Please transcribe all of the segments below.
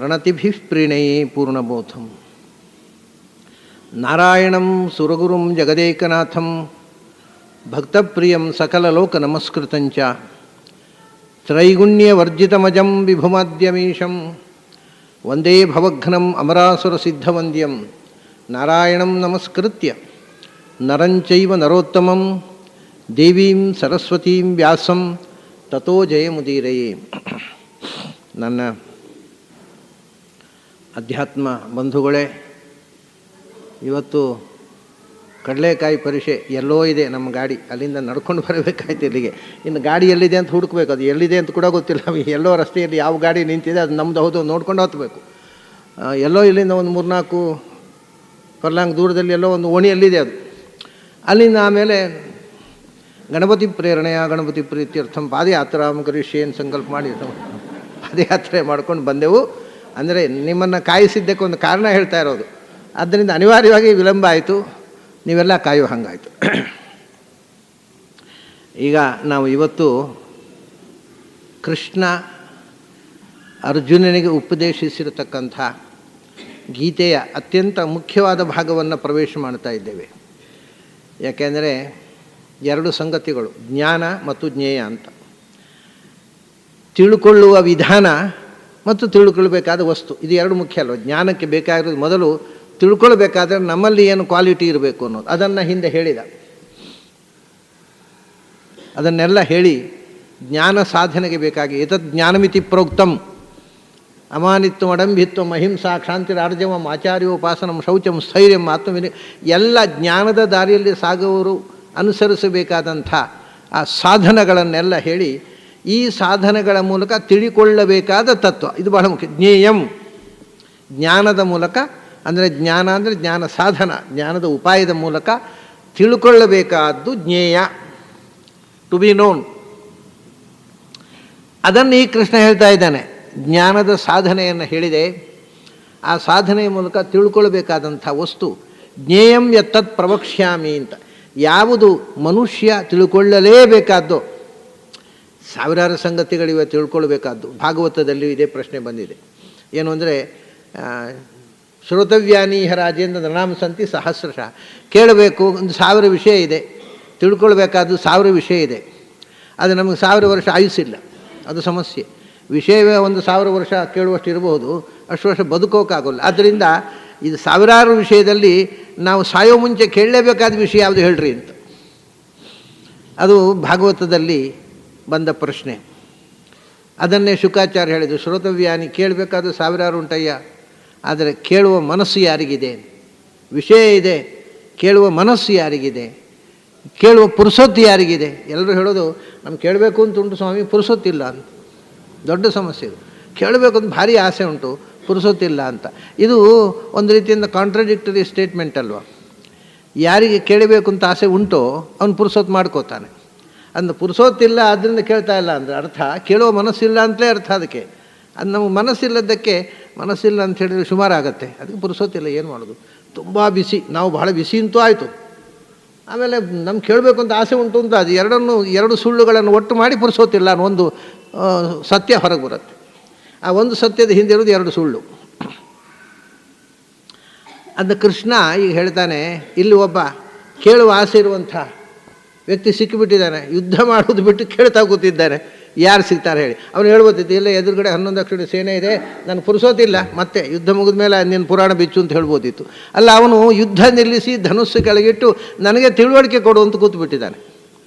ಪ್ರಣತಿಭಿಃ ಪ್ರೀಣಯೇ ಪೂರ್ಣಬೋಧಂ. ನಾರಾಯಣಂ ಸುರಗುರುಂ ಜಗದೇಕನಾಥಂ ಭಕ್ತಪ್ರಿಯಂ ಸಕಲಲೋಕ ನಮಸ್ಕೃತಂಚ ತ್ರೈಗುಣ್ಯವರ್ಜಿತಮಜಂ ವಿಭುಮಾದ್ಯಮೀಶಂ ವಂದೇ ಭವಘ್ನಂ ಅಮರಾಸುರಸಿದ್ಧವಂದ್ಯಂ ನಾರಾಯಣಂ ನಮಸ್ಕೃತ್ಯ ನರಂಚೈವ ನರೋತ್ತಮಂ ದೇವೀಂ ಸರಸ್ವತೀಂ ವ್ಯಾಸಂ ತತೋ ಜಯಮುದೀರಯೇ. ನನ್ನ ಅಧ್ಯಾತ್ಮ ಬಂಧುಗಳೇ, ಇವತ್ತು ಕಡಲೆಕಾಯಿ ಪರಿಷೆ ಎಲ್ಲೋ ಇದೆ. ನಮ್ಮ ಗಾಡಿ ಅಲ್ಲಿಂದ ನಡ್ಕೊಂಡು ಬರಬೇಕಾಯ್ತು ಇಲ್ಲಿಗೆ. ಇನ್ನು ಗಾಡಿ ಎಲ್ಲಿದೆ ಅಂತ ಹುಡುಕ್ಬೇಕು. ಅದು ಎಲ್ಲಿದೆ ಅಂತ ಕೂಡ ಗೊತ್ತಿಲ್ಲ. ಎಲ್ಲೋ ರಸ್ತೆಯಲ್ಲಿ ಯಾವ ಗಾಡಿ ನಿಂತಿದೆ ಅದು ನಮ್ಮದು ಹೌದು ನೋಡ್ಕೊಂಡು ಹೋಗ್ಬೇಕು. ಎಲ್ಲೋ ಇಲ್ಲಿಂದ ಒಂದು 3-4 ಫರ್ಲಾಂಗ್ ದೂರದಲ್ಲಿ ಎಲ್ಲೋ ಒಂದು ಓಣಿಯಲ್ಲಿದೆ ಅದು. ಅಲ್ಲಿಂದ ಆಮೇಲೆ ಗಣಪತಿ ಪ್ರೇರಣೆಯ ಗಣಪತಿ ಪ್ರೀತ್ಯರ್ಥಂ ಪಾದಯಾತ್ರಾಂ ಕರಿಷ್ಯೇನು ಸಂಕಲ್ಪ ಮಾಡಿ ಪಾದಯಾತ್ರೆ ಮಾಡ್ಕೊಂಡು ಬಂದೆವು. ಅಂದರೆ ನಿಮ್ಮನ್ನು ಕಾಯಿಸಿದ್ದಕ್ಕೆ ಒಂದು ಕಾರಣ ಹೇಳ್ತಾ ಇರೋದು. ಆದ್ದರಿಂದ ಅನಿವಾರ್ಯವಾಗಿ ವಿಳಂಬ ಆಯಿತು, ನೀವೆಲ್ಲ ಕಾಯೋ ಹಾಗಾಯಿತು. ಈಗ ನಾವು ಇವತ್ತು ಕೃಷ್ಣ ಅರ್ಜುನನಿಗೆ ಉಪದೇಶಿಸಿರತಕ್ಕಂಥ ಗೀತೆಯ ಅತ್ಯಂತ ಮುಖ್ಯವಾದ ಭಾಗವನ್ನು ಪ್ರವೇಶ ಮಾಡ್ತಾ ಇದ್ದೇವೆ. ಯಾಕೆಂದರೆ 2 ಸಂಗತಿಗಳು, ಜ್ಞಾನ ಮತ್ತು ಜ್ಞೇಯ ಅಂತ. ತಿಳ್ಕೊಳ್ಳುವ ವಿಧಾನ ಮತ್ತು ತಿಳ್ಕೊಳ್ಬೇಕಾದ ವಸ್ತು, ಇದು 2 ಮುಖ್ಯ ಅಲ್ವ. ಜ್ಞಾನಕ್ಕೆ ಬೇಕಾಗಿರೋದು ಮೊದಲು ತಿಳ್ಕೊಳ್ಬೇಕಾದ್ರೆ ನಮ್ಮಲ್ಲಿ ಏನು ಕ್ವಾಲಿಟಿ ಇರಬೇಕು ಅನ್ನೋದು, ಅದನ್ನು ಹಿಂದೆ ಹೇಳಿದ. ಅದನ್ನೆಲ್ಲ ಹೇಳಿ ಜ್ಞಾನ ಸಾಧನೆಗೆ ಬೇಕಾಗಿ ಏತದ್ ಜ್ಞಾನಮಿತಿ ಪ್ರೋಕ್ತಂ ಅಮಾನಿತ್ವ ಅಡಂಭಿತ್ವ ಅಹಿಂಸಾ ಕ್ಷಾಂತಿರಾರ್ಜವಂ ಆಚಾರ್ಯೋಪಾಸನಂ ಶೌಚಂ ಸ್ಥೈರ್ಯಂ ಆತ್ಮವಿನಿ, ಎಲ್ಲ ಜ್ಞಾನದ ದಾರಿಯಲ್ಲಿ ಸಾಗುವವರು ಅನುಸರಿಸಬೇಕಾದಂಥ ಆ ಸಾಧನಗಳನ್ನೆಲ್ಲ ಹೇಳಿ ಈ ಸಾಧನೆಗಳ ಮೂಲಕ ತಿಳಿಕೊಳ್ಳಬೇಕಾದ ತತ್ವ ಇದು ಬಹಳ ಮುಖ್ಯ. ಜ್ಞೇಯಂ, ಜ್ಞಾನದ ಮೂಲಕ, ಅಂದರೆ ಜ್ಞಾನ ಅಂದರೆ ಜ್ಞಾನ ಸಾಧನ, ಜ್ಞಾನದ ಉಪಾಯದ ಮೂಲಕ ತಿಳ್ಕೊಳ್ಳಬೇಕಾದ್ದು ಜ್ಞೇಯ, ಟು ಬಿ ನೋನ್. ಅದನ್ನು ಈ ಕೃಷ್ಣ ಹೇಳ್ತಾ ಇದ್ದಾನೆ. ಜ್ಞಾನದ ಸಾಧನೆಯನ್ನು ಹೇಳಿದೆ. ಆ ಸಾಧನೆಯ ಮೂಲಕ ತಿಳ್ಕೊಳ್ಬೇಕಾದಂಥ ವಸ್ತು ಜ್ಞೇಯಂ ಯತ್ತತ್ ಪ್ರವಕ್ಷ್ಯಾಮಿ ಅಂತ. ಯಾವುದು ಮನುಷ್ಯ ತಿಳ್ಕೊಳ್ಳಲೇಬೇಕಾದ್ದು, ಸಾವಿರಾರು ಸಂಗತಿಗಳಿವೆ ತಿಳ್ಕೊಳ್ಬೇಕಾದ್ದು. ಭಾಗವತದಲ್ಲಿ ಇದೇ ಪ್ರಶ್ನೆ ಬಂದಿದೆ. ಏನು ಅಂದರೆ ಶ್ರೋತವ್ಯಾನೀಹ ರಾಜೇಂದ್ರ ನೃಣಾಂ ಸಂತಿ ಸಹಸ್ರಶಃ. ಕೇಳಬೇಕು, ಒಂದು 1000 ವಿಷಯ ಇದೆ. ತಿಳ್ಕೊಳ್ಬೇಕಾದ್ದು 1000 ವಿಷಯ ಇದೆ. ಅದು ನಮಗೆ 1000 ವರ್ಷ ಆಯುಸ್ಸಿಲ್ಲ, ಅದು ಸಮಸ್ಯೆ. ವಿಷಯವೇ 1000 ವರ್ಷ ಕೇಳುವಷ್ಟು ಇರಬಹುದು, ಅಷ್ಟು ವರ್ಷ ಬದುಕೋಕ್ಕಾಗೋಲ್ಲ. ಆದ್ದರಿಂದ ಇದು ಸಾವಿರಾರು ವಿಷಯದಲ್ಲಿ ನಾವು ಸಾಯೋ ಮುಂಚೆ ಕೇಳಲೇಬೇಕಾದ ವಿಷಯ ಯಾವುದು ಹೇಳ್ರಿ ಅಂತ. ಅದು ಭಾಗವತದಲ್ಲಿ ಬಂದ ಪ್ರಶ್ನೆ. ಅದನ್ನೇ ಶುಕಾಚಾರ್ಯ ಹೇಳಿದರು. ಶ್ರೋತವ್ಯಾನಿ, ಕೇಳಬೇಕಾದ್ರೂ ಸಾವಿರಾರು ಉಂಟಯ್ಯ, ಆದರೆ ಕೇಳುವ ಮನಸ್ಸು ಯಾರಿಗಿದೆ? ವಿಷಯ ಇದೆ, ಕೇಳುವ ಮನಸ್ಸು ಯಾರಿಗಿದೆ? ಕೇಳುವ ಪುರುಸೊತ್ತು ಯಾರಿಗಿದೆ? ಎಲ್ಲರೂ ಹೇಳೋದು ನಮ್ಗೆ ಕೇಳಬೇಕು ಅಂತ ಉಂಟು ಸ್ವಾಮಿ, ಪುರುಸೊತ್ತಿಲ್ಲ ಅಂತ. ದೊಡ್ಡ ಸಮಸ್ಯೆ ಇದು. ಕೇಳಬೇಕು ಅಂತ ಭಾರಿ ಆಸೆ ಉಂಟು, ಪುರುಸೊತ್ತಿಲ್ಲ ಅಂತ. ಇದು ಒಂದು ರೀತಿಯಿಂದ ಕಾಂಟ್ರಡಿಕ್ಟರಿ ಸ್ಟೇಟ್ಮೆಂಟ್ ಅಲ್ವ. ಯಾರಿಗೆ ಕೇಳಬೇಕು ಅಂತ ಆಸೆ ಉಂಟೋ ಅವನು ಪುರುಸೊತ್ತು ಮಾಡ್ಕೋತಾನೆ. ಅಂದು ಪುರುಸೊತ್ತಿಲ್ಲ ಆದ್ದರಿಂದ ಕೇಳ್ತಾ ಇಲ್ಲ ಅಂದರೆ ಅರ್ಥ ಕೇಳುವ ಮನಸ್ಸಿಲ್ಲ ಅಂತಲೇ ಅರ್ಥ. ಅದಕ್ಕೆ ಅದು ನಮಗೆ ಮನಸ್ಸಿಲ್ಲದಕ್ಕೆ, ಮನಸ್ಸಿಲ್ಲ ಅಂತ ಹೇಳಿದರೆ ಸುಮಾರಾಗತ್ತೆ. ಅದಕ್ಕೆ ಪುರುಸೊತ್ತಿಲ್ಲ, ಏನು ಮಾಡೋದು? ತುಂಬ ಬಿಸಿ, ನಾವು ಬಹಳ ಬಿಸಿ ಅಂತೂ ಆಯಿತು. ಆಮೇಲೆ ನಮ್ಗೆ ಕೇಳಬೇಕು ಅಂತ ಆಸೆ ಉಂಟು ಅಂತ ಅದು 2 ಸುಳ್ಳುಗಳನ್ನು ಒಟ್ಟು ಮಾಡಿ ಪುರುಸೊತ್ತಿಲ್ಲ ಅನ್ನೋ ಒಂದು ಸತ್ಯ ಹೊರಗೆ ಬರುತ್ತೆ. ಆ ಒಂದು ಸತ್ಯದ ಹಿಂದೆ ಇರೋದು 2 ಸುಳ್ಳು. ಅದನ್ನ ಕೃಷ್ಣ ಈಗ ಹೇಳ್ತಾನೆ. ಇಲ್ಲಿ ಒಬ್ಬ ಕೇಳುವ ಆಸೆ ಇರುವಂಥ ವ್ಯಕ್ತಿ ಸಿಕ್ಕಿಬಿಟ್ಟಿದ್ದಾನೆ. ಯುದ್ಧ ಮಾಡೋದು ಬಿಟ್ಟು ಕೇಳ್ತಾ ಕೂತಿದ್ದಾನೆ. ಯಾರು ಸಿಗ್ತಾರೆ ಹೇಳಿ? ಅವನು ಹೇಳ್ಬೋದಿತ್ತು, ಇಲ್ಲ ಎದುರುಗಡೆ 11 ಅಕ್ಷರ ಸೇನೆ ಇದೆ, ನನಗೆ ಪುರುಸೋತಿಲ್ಲ, ಮತ್ತೆ ಯುದ್ಧ ಮುಗಿದ ಮೇಲೆ ನಿನ್ನ ಪುರಾಣ ಬಿಚ್ಚು ಅಂತ ಹೇಳ್ಬೋದಿತ್ತು. ಅಲ್ಲ, ಅವನು ಯುದ್ಧ ನಿಲ್ಲಿಸಿ ಧನುಸ್ಸು ಕೆಳಗಿಟ್ಟು ನನಗೆ ತಿಳುವಳಿಕೆ ಕೊಡು ಅಂತ ಕೂತ್ಬಿಟ್ಟಿದ್ದಾನೆ.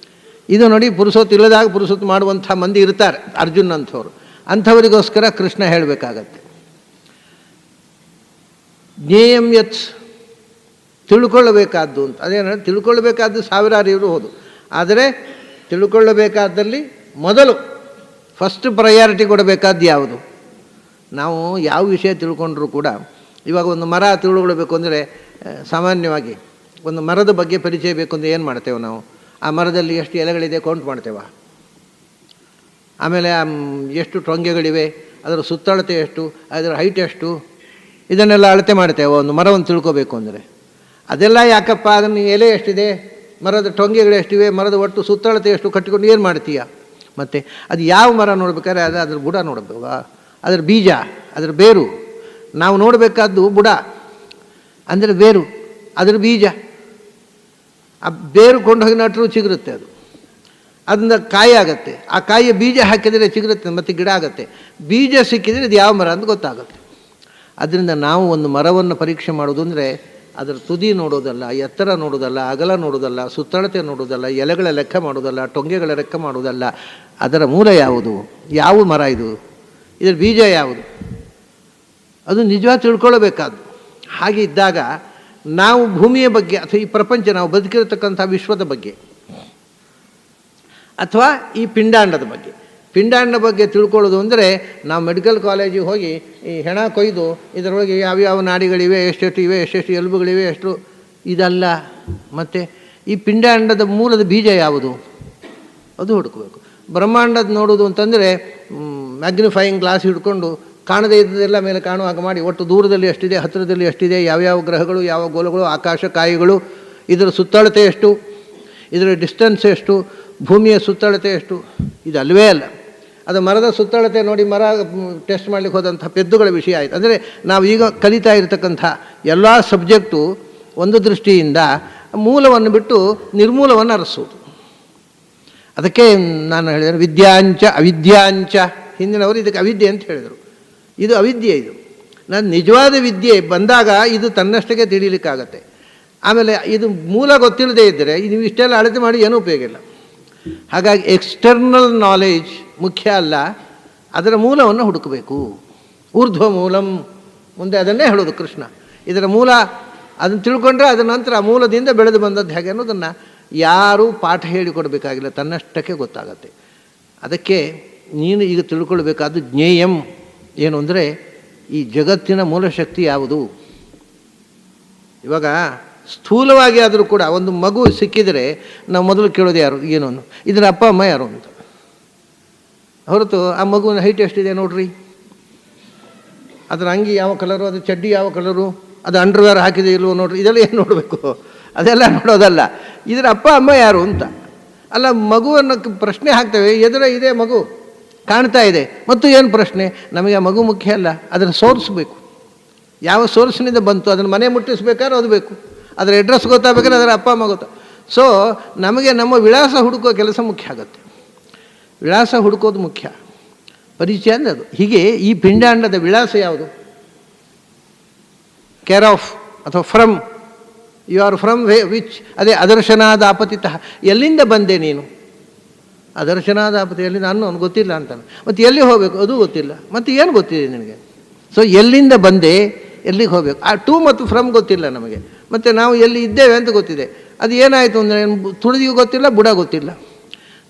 ಇದು ನೋಡಿ, ಪುರುಸೊತ್ತಿಲ್ಲದಾಗ ಪುರುಸೊತ್ತು ಮಾಡುವಂಥ ಮಂದಿ ಇರ್ತಾರೆ, ಅರ್ಜುನ್ ಅಂಥವ್ರು. ಅಂಥವರಿಗೋಸ್ಕರ ಕೃಷ್ಣ ಹೇಳಬೇಕಾಗತ್ತೆ. ಜ್ಞೇಯಂ ಯತ್, ತಿಳ್ಕೊಳ್ಳಬೇಕಾದ್ದು ಅಂತ. ಅದೇನ ತಿಳ್ಕೊಳ್ಬೇಕಾದ್ದು ಸಾವಿರಾರು ಇರಬಹುದು, ಆದರೆ ತಿಳ್ಕೊಳ್ಳಬೇಕಾದಲ್ಲಿ ಮೊದಲು ಫಸ್ಟ್ ಪ್ರಯಾರಿಟಿ ಕೊಡಬೇಕಾದ್ದು ಯಾವುದು? ನಾವು ಯಾವ ವಿಷಯ ತಿಳ್ಕೊಂಡ್ರೂ ಕೂಡ, ಇವಾಗ ಒಂದು ಮರ ತಿಳ್ಕೊಳ್ಬೇಕು ಅಂದರೆ ಸಾಮಾನ್ಯವಾಗಿ ಒಂದು ಮರದ ಬಗ್ಗೆ ಪರಿಚಯ ಬೇಕು ಅಂದರೆ ಏನು ಮಾಡ್ತೇವೆ ನಾವು? ಆ ಮರದಲ್ಲಿ ಎಷ್ಟು ಎಲೆಗಳಿದೆ ಕೌಂಟ್ ಮಾಡ್ತೇವೆ. ಆಮೇಲೆ ಎಷ್ಟು ಟೊಂಗೆಗಳಿವೆ, ಅದರ ಸುತ್ತಳತೆ ಎಷ್ಟು, ಅದರ ಹೈಟ್ ಎಷ್ಟು, ಇದನ್ನೆಲ್ಲ ಅಳತೆ ಮಾಡ್ತೇವೆ ಒಂದು ಮರವನ್ನು ತಿಳ್ಕೋಬೇಕು ಅಂದರೆ. ಅದೆಲ್ಲ ಯಾಕಪ್ಪ? ಅದನ್ನು ಎಲೆ ಎಷ್ಟಿದೆ, ಮರದ ಟೊಂಗೆಗಳು ಎಷ್ಟಿವೆ, ಮರದ ಒಟ್ಟು ಸುತ್ತಳತೆ ಎಷ್ಟು ಕಟ್ಟಿಕೊಂಡು ಏನು ಮಾಡ್ತೀಯ? ಮತ್ತು ಅದು ಯಾವ ಮರ ನೋಡ್ಬೇಕಾದ್ರೆ ಅದ್ರ ಬುಡ ನೋಡಬೇಕು, ಅದರ ಬೀಜ, ಅದರ ಬೇರು, ನಾವು ನೋಡಬೇಕಾದ್ದು ಬುಡ ಅಂದರೆ ಬೇರು, ಅದರ ಬೀಜ. ಆ ಬೇರು ಕೊಂಡು ಹೋಗಿ ನಟರು ಚಿಗುರುತ್ತೆ, ಅದರಿಂದ ಕಾಯಿ ಆಗುತ್ತೆ. ಆ ಕಾಯಿಯ ಬೀಜ ಹಾಕಿದರೆ ಚಿಗುರುತ್ತೆ, ಮತ್ತು ಗಿಡ ಆಗುತ್ತೆ. ಬೀಜ ಸಿಕ್ಕಿದರೆ ಇದು ಯಾವ ಮರ ಅಂತ ಗೊತ್ತಾಗುತ್ತೆ. ಅದರಿಂದ ನಾವು ಒಂದು ಮರವನ್ನು ಪರೀಕ್ಷೆ ಮಾಡೋದು ಅಂದರೆ ಅದರ ತುದಿ ನೋಡೋದಲ್ಲ, ಎತ್ತರ ನೋಡೋದಲ್ಲ, ಅಗಲ ನೋಡೋದಲ್ಲ, ಸುತ್ತಳತೆ ನೋಡೋದಲ್ಲ, ಎಲೆಗಳ ಲೆಕ್ಕ ಮಾಡೋದಲ್ಲ, ಟೊಂಗೆಗಳ ಲೆಕ್ಕ ಮಾಡೋದಲ್ಲ. ಅದರ ಮೂಲ ಯಾವುದು, ಯಾವ ಮರ ಇದು, ಇದರ ಬೀಜ ಯಾವುದು, ಅದು ನಿಜವಾಗಿ ತಿಳ್ಕೊಳ್ಳಬೇಕಾದ್ದು. ಹಾಗೆ ಇದ್ದಾಗ ನಾವು ಭೂಮಿಯ ಬಗ್ಗೆ ಅಥವಾ ಈ ಪ್ರಪಂಚ, ನಾವು ಬದುಕಿರತಕ್ಕಂಥ ವಿಶ್ವದ ಬಗ್ಗೆ ಅಥವಾ ಈ ಪಿಂಡಾಂಡದ ಬಗ್ಗೆ ತಿಳ್ಕೊಳ್ಳೋದು ಅಂದರೆ ನಾವು ಮೆಡಿಕಲ್ ಕಾಲೇಜಿಗೆ ಹೋಗಿ ಈ ಹೆಣ ಕೊಯ್ದು ಇದರೊಳಗೆ ಯಾವ್ಯಾವ ನಾಡಿಗಳಿವೆ, ಎಷ್ಟೆಷ್ಟು ಇವೆ, ಎಷ್ಟೆಷ್ಟು ಎಲುಬುಗಳಿವೆ, ಎಷ್ಟು, ಇದಲ್ಲ. ಮತ್ತು ಈ ಪಿಂಡಾಂಡದ ಮೂಲದ ಬೀಜ ಯಾವುದು ಅದು ಹುಡುಕಬೇಕು. ಬ್ರಹ್ಮಾಂಡದ ನೋಡೋದು ಅಂತಂದರೆ ಮ್ಯಾಗ್ನಿಫೈಯಿಂಗ್ ಗ್ಲಾಸ್ ಹಿಡ್ಕೊಂಡು ಕಾಣದೇ ಇದ್ದದೆಲ್ಲ ಮೇಲೆ ಕಾಣುವ ಹಾಗೆ ಮಾಡಿ ಒಟ್ಟು ದೂರದಲ್ಲಿ ಎಷ್ಟಿದೆ, ಹತ್ತಿರದಲ್ಲಿ ಎಷ್ಟಿದೆ, ಯಾವ್ಯಾವ ಗ್ರಹಗಳು, ಯಾವ ಗೋಲಗಳು, ಆಕಾಶಕಾಯಿಗಳು, ಇದರ ಸುತ್ತಳತೆ ಎಷ್ಟು, ಇದರ ಡಿಸ್ಟೆನ್ಸ್ ಎಷ್ಟು, ಭೂಮಿಯ ಸುತ್ತಳತೆ ಎಷ್ಟು, ಇದು ಅಲ್ಲವೇ ಅಲ್ಲ. ಅದು ಮರದ ಸುತ್ತಳತೆ ನೋಡಿ ಮರ ಟೆಸ್ಟ್ ಮಾಡಲಿಕ್ಕೆ ಹೋದಂಥ ಪೆದ್ದುಗಳ ವಿಷಯ ಆಯಿತು. ಅಂದರೆ ನಾವು ಈಗ ಕಲಿತಾ ಇರತಕ್ಕಂಥ ಎಲ್ಲ ಸಬ್ಜೆಕ್ಟು ಒಂದು ದೃಷ್ಟಿಯಿಂದ ಮೂಲವನ್ನು ಬಿಟ್ಟು ನಿರ್ಮೂಲವನ್ನು ಅರಸೋದು. ಅದಕ್ಕೆ ನಾನು ಹೇಳಿದೆ ವಿದ್ಯಾಂಚ ಅವಿದ್ಯಾಂಚ. ಹಿಂದಿನವರು ಇದಕ್ಕೆ ಅವಿದ್ಯೆ ಅಂತ ಹೇಳಿದರು. ಇದು ಅವಿದ್ಯೆ. ಇದು ನಾನು ನಿಜವಾದ ವಿದ್ಯೆ ಬಂದಾಗ ಇದು ತನ್ನಷ್ಟಕ್ಕೆ ತಿಳಿಲಿಕ್ಕಾಗತ್ತೆ. ಆಮೇಲೆ ಇದು ಮೂಲ ಗೊತ್ತಿಲ್ಲದೆ ಇದ್ದರೆ ಇದು ಇಷ್ಟೆಲ್ಲ ಅಳತೆ ಮಾಡಿ ಏನೂ ಉಪಯೋಗ ಇಲ್ಲ. ಹಾಗಾಗಿ ಎಕ್ಸ್ಟರ್ನಲ್ ನಾಲೆಜ್ ಮುಖ್ಯ ಅಲ್ಲ, ಅದರ ಮೂಲವನ್ನು ಹುಡುಕಬೇಕು. ಊರ್ಧ್ವ ಮೂಲಂ, ಮುಂದೆ ಅದನ್ನೇ ಹೇಳೋದು ಕೃಷ್ಣ. ಇದರ ಮೂಲ ಅದನ್ನು ತಿಳ್ಕೊಂಡ್ರೆ ಅದರ ನಂತರ ಮೂಲದಿಂದ ಬೆಳೆದು ಬಂದದ್ದು ಹೇಗೆ ಅನ್ನೋದನ್ನು ಯಾರೂ ಪಾಠ ಹೇಳಿಕೊಡಬೇಕಾಗಿಲ್ಲ, ತನ್ನಷ್ಟಕ್ಕೆ ಗೊತ್ತಾಗತ್ತೆ. ಅದಕ್ಕೆ ನೀನು ಈಗ ತಿಳ್ಕೊಳ್ಬೇಕಾದ್ದು ಜ್ಞೇಯಂ ಏನು ಅಂದರೆ ಈ ಜಗತ್ತಿನ ಮೂಲಶಕ್ತಿ ಯಾವುದು. ಇವಾಗ ಸ್ಥೂಲವಾಗಿ ಆದರೂ ಕೂಡ ಒಂದು ಮಗು ಸಿಕ್ಕಿದರೆ ನಾವು ಮೊದಲು ಕೇಳೋದು ಯಾರು, ಏನು, ಇದರ ಅಪ್ಪ ಅಮ್ಮ ಯಾರು ಅಂತ. ಹೊರತು ಆ ಮಗುವಿನ ಹೈಟ್ ಎಷ್ಟಿದೆ ನೋಡ್ರಿ, ಅದರ ಅಂಗಿ ಯಾವ ಕಲರು, ಅದು ಚಡ್ಡಿ ಯಾವ ಕಲರು, ಅದು ಅಂಡರ್ವೇರ್ ಹಾಕಿದೆ ಇಲ್ವೋ ನೋಡ್ರಿ, ಇದೆಲ್ಲ ಏನು ನೋಡಬೇಕು, ಅದೆಲ್ಲ ನೋಡೋದಲ್ಲ. ಇದರ ಅಪ್ಪ ಅಮ್ಮ ಯಾರು ಅಂತ. ಅಲ್ಲ, ಮಗುವನ್ನು ಪ್ರಶ್ನೆ ಹಾಕ್ತೇವೆ, ಎದುರ ಇದೆ ಮಗು ಕಾಣ್ತಾ ಇದೆ, ಮತ್ತು ಏನು ಪ್ರಶ್ನೆ, ನಮಗೆ ಆ ಮಗು ಮುಖ್ಯ ಅಲ್ಲ, ಅದರ ಸೋರ್ಸ್ ಬೇಕು. ಯಾವ ಸೋರ್ಸ್ನಿಂದ ಬಂತು, ಅದನ್ನು ಮನೆ ಮುಟ್ಟಿಸ್ಬೇಕಾದ್ರೆ ಅದು ಬೇಕು, ಅದರ ಅಡ್ರೆಸ್ ಗೊತ್ತಾಗಬೇಕಾದ್ರೆ ಅದರ ಅಪ್ಪ ಅಮ್ಮ ಗೊತ್ತಾ. ಸೊ ನಮಗೆ ನಮ್ಮ ವಿಳಾಸ ಹುಡುಕೋ ಕೆಲಸ ಮುಖ್ಯ ಆಗುತ್ತೆ. ವಿಳಾಸ ಹುಡುಕೋದು ಮುಖ್ಯ, ಪರಿಚಯ ಅಂದರೆ ಅದು. ಹೀಗೆ ಈ ಪಿಂಡಾಂಡದ ವಿಳಾಸ ಯಾವುದು, ಕೇರ್ ಆಫ್ ಅಥವಾ from, you are from which, ಅದೇ ಅದರ್ಶನಾದ ಆಪತಿತ, ಎಲ್ಲಿಂದ ಬಂದೆ ನೀನು, ಅದರ್ಶನಾದ ಆಪತಿ ಎಲ್ಲಿಂದ ಅನ್ನೋನು ಗೊತ್ತಿಲ್ಲ ಅಂತಾನೆ. ಮತ್ತು ಎಲ್ಲಿ ಹೋಗಬೇಕು ಅದು ಗೊತ್ತಿಲ್ಲ, ಮತ್ತು ಏನು ಗೊತ್ತಿದೆ ನಿನಗೆ. ಸೊ ಎಲ್ಲಿಂದ ಬಂದೆ, ಎಲ್ಲಿಗೆ ಹೋಗಬೇಕು, ಆ ಟು ಮತ್ತು ಫ್ರಮ್ ಗೊತ್ತಿಲ್ಲ ನಮಗೆ. ಮತ್ತು ನಾವು ಎಲ್ಲಿ ಇದ್ದೇವೆ ಅಂತ ಗೊತ್ತಿದೆ. ಅದು ಏನಾಯಿತು ಅಂದರೆ ತುದಿಗೂ ಗೊತ್ತಿಲ್ಲ, ಬುಡ ಗೊತ್ತಿಲ್ಲ.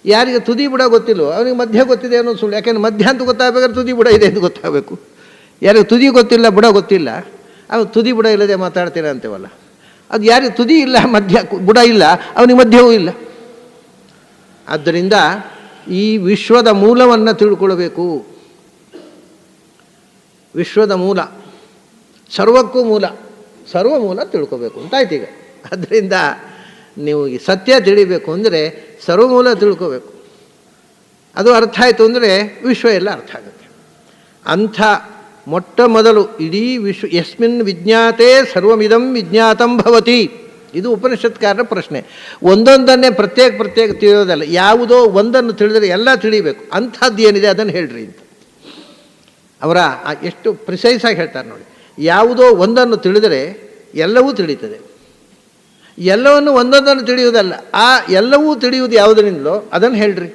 ಯಾರಿಗೆ ತುದಿ ಬುಡ ಗೊತ್ತಿಲ್ಲೋ ಅವನಿಗೆ ಮಧ್ಯ ಗೊತ್ತಿದೆ ಅನ್ನೋ ಸುಳ್ಳು. ಯಾಕೆಂದ್ರೆ ಮಧ್ಯ ಅಂತ ಗೊತ್ತಾಗಬೇಕಾದ್ರೆ ತುದಿ ಬುಡ ಇದೆ ಅಂತ ಗೊತ್ತಾಗಬೇಕು. ಯಾರಿಗೆ ತುದಿ ಗೊತ್ತಿಲ್ಲ, ಬುಡ ಗೊತ್ತಿಲ್ಲ, ಅವನು ತುದಿ ಬುಡ ಇಲ್ಲದೆ ಮಾತಾಡ್ತೀರ ಅಂತೇವಲ್ಲ. ಅದು ಯಾರಿಗೆ ತುದಿ ಇಲ್ಲ, ಮಧ್ಯ ಬುಡ ಇಲ್ಲ, ಅವನಿಗೆ ಮಧ್ಯವೂ ಇಲ್ಲ. ಆದ್ದರಿಂದ ಈ ವಿಶ್ವದ ಮೂಲವನ್ನು ತಿಳ್ಕೊಳ್ಬೇಕು. ವಿಶ್ವದ ಮೂಲ, ಸರ್ವಕ್ಕೂ ಮೂಲ, ಸರ್ವ ಮೂಲ ತಿಳ್ಕೊಬೇಕು ಅಂತಾಯ್ತು ಈಗ. ಆದ್ದರಿಂದ ನೀವು ಈ ಸತ್ಯ ತಿಳಿಬೇಕು ಅಂದರೆ ಸರ್ವಮೂಲ ತಿಳ್ಕೋಬೇಕು. ಅದು ಅರ್ಥ ಆಯಿತು ಅಂದರೆ ವಿಶ್ವ ಎಲ್ಲ ಅರ್ಥ ಆಗುತ್ತೆ. ಅಂಥ ಮೊಟ್ಟ ಮೊದಲು ಇಡೀ ವಿಶ್ವ ಯಸ್ಮಿನ್ ವಿಜ್ಞಾತೆ ಸರ್ವಮಿದಂ ವಿಜ್ಞಾತಂ ಭವತಿ, ಇದು ಉಪನಿಷತ್ಕಾರರ ಪ್ರಶ್ನೆ. ಒಂದೊಂದನ್ನೇ ಪ್ರತ್ಯೇಕ ತಿಳಿಯೋದಲ್ಲ, ಯಾವುದೋ ಒಂದನ್ನು ತಿಳಿದರೆ ಎಲ್ಲ ತಿಳಿಬೇಕು. ಅಂಥದ್ದು ಏನಿದೆ ಅದನ್ನು ಹೇಳ್ರಿ ಅಂತ ಅವರ ಎಷ್ಟು ಪ್ರಿಸೈಸಾಗಿ ಹೇಳ್ತಾರೆ ನೋಡಿ. ಯಾವುದೋ ಒಂದನ್ನು ತಿಳಿದರೆ ಎಲ್ಲವೂ ತಿಳಿಯುತ್ತದೆ. ಎಲ್ಲವನ್ನು ಒಂದೊಂದನ್ನು ತಿಳಿಯುವುದಲ್ಲ, ಆ ಎಲ್ಲವೂ ತಿಳಿಯುವುದು ಯಾವುದರಿಂದಲೋ ಅದನ್ನು ಹೇಳ್ರಿ.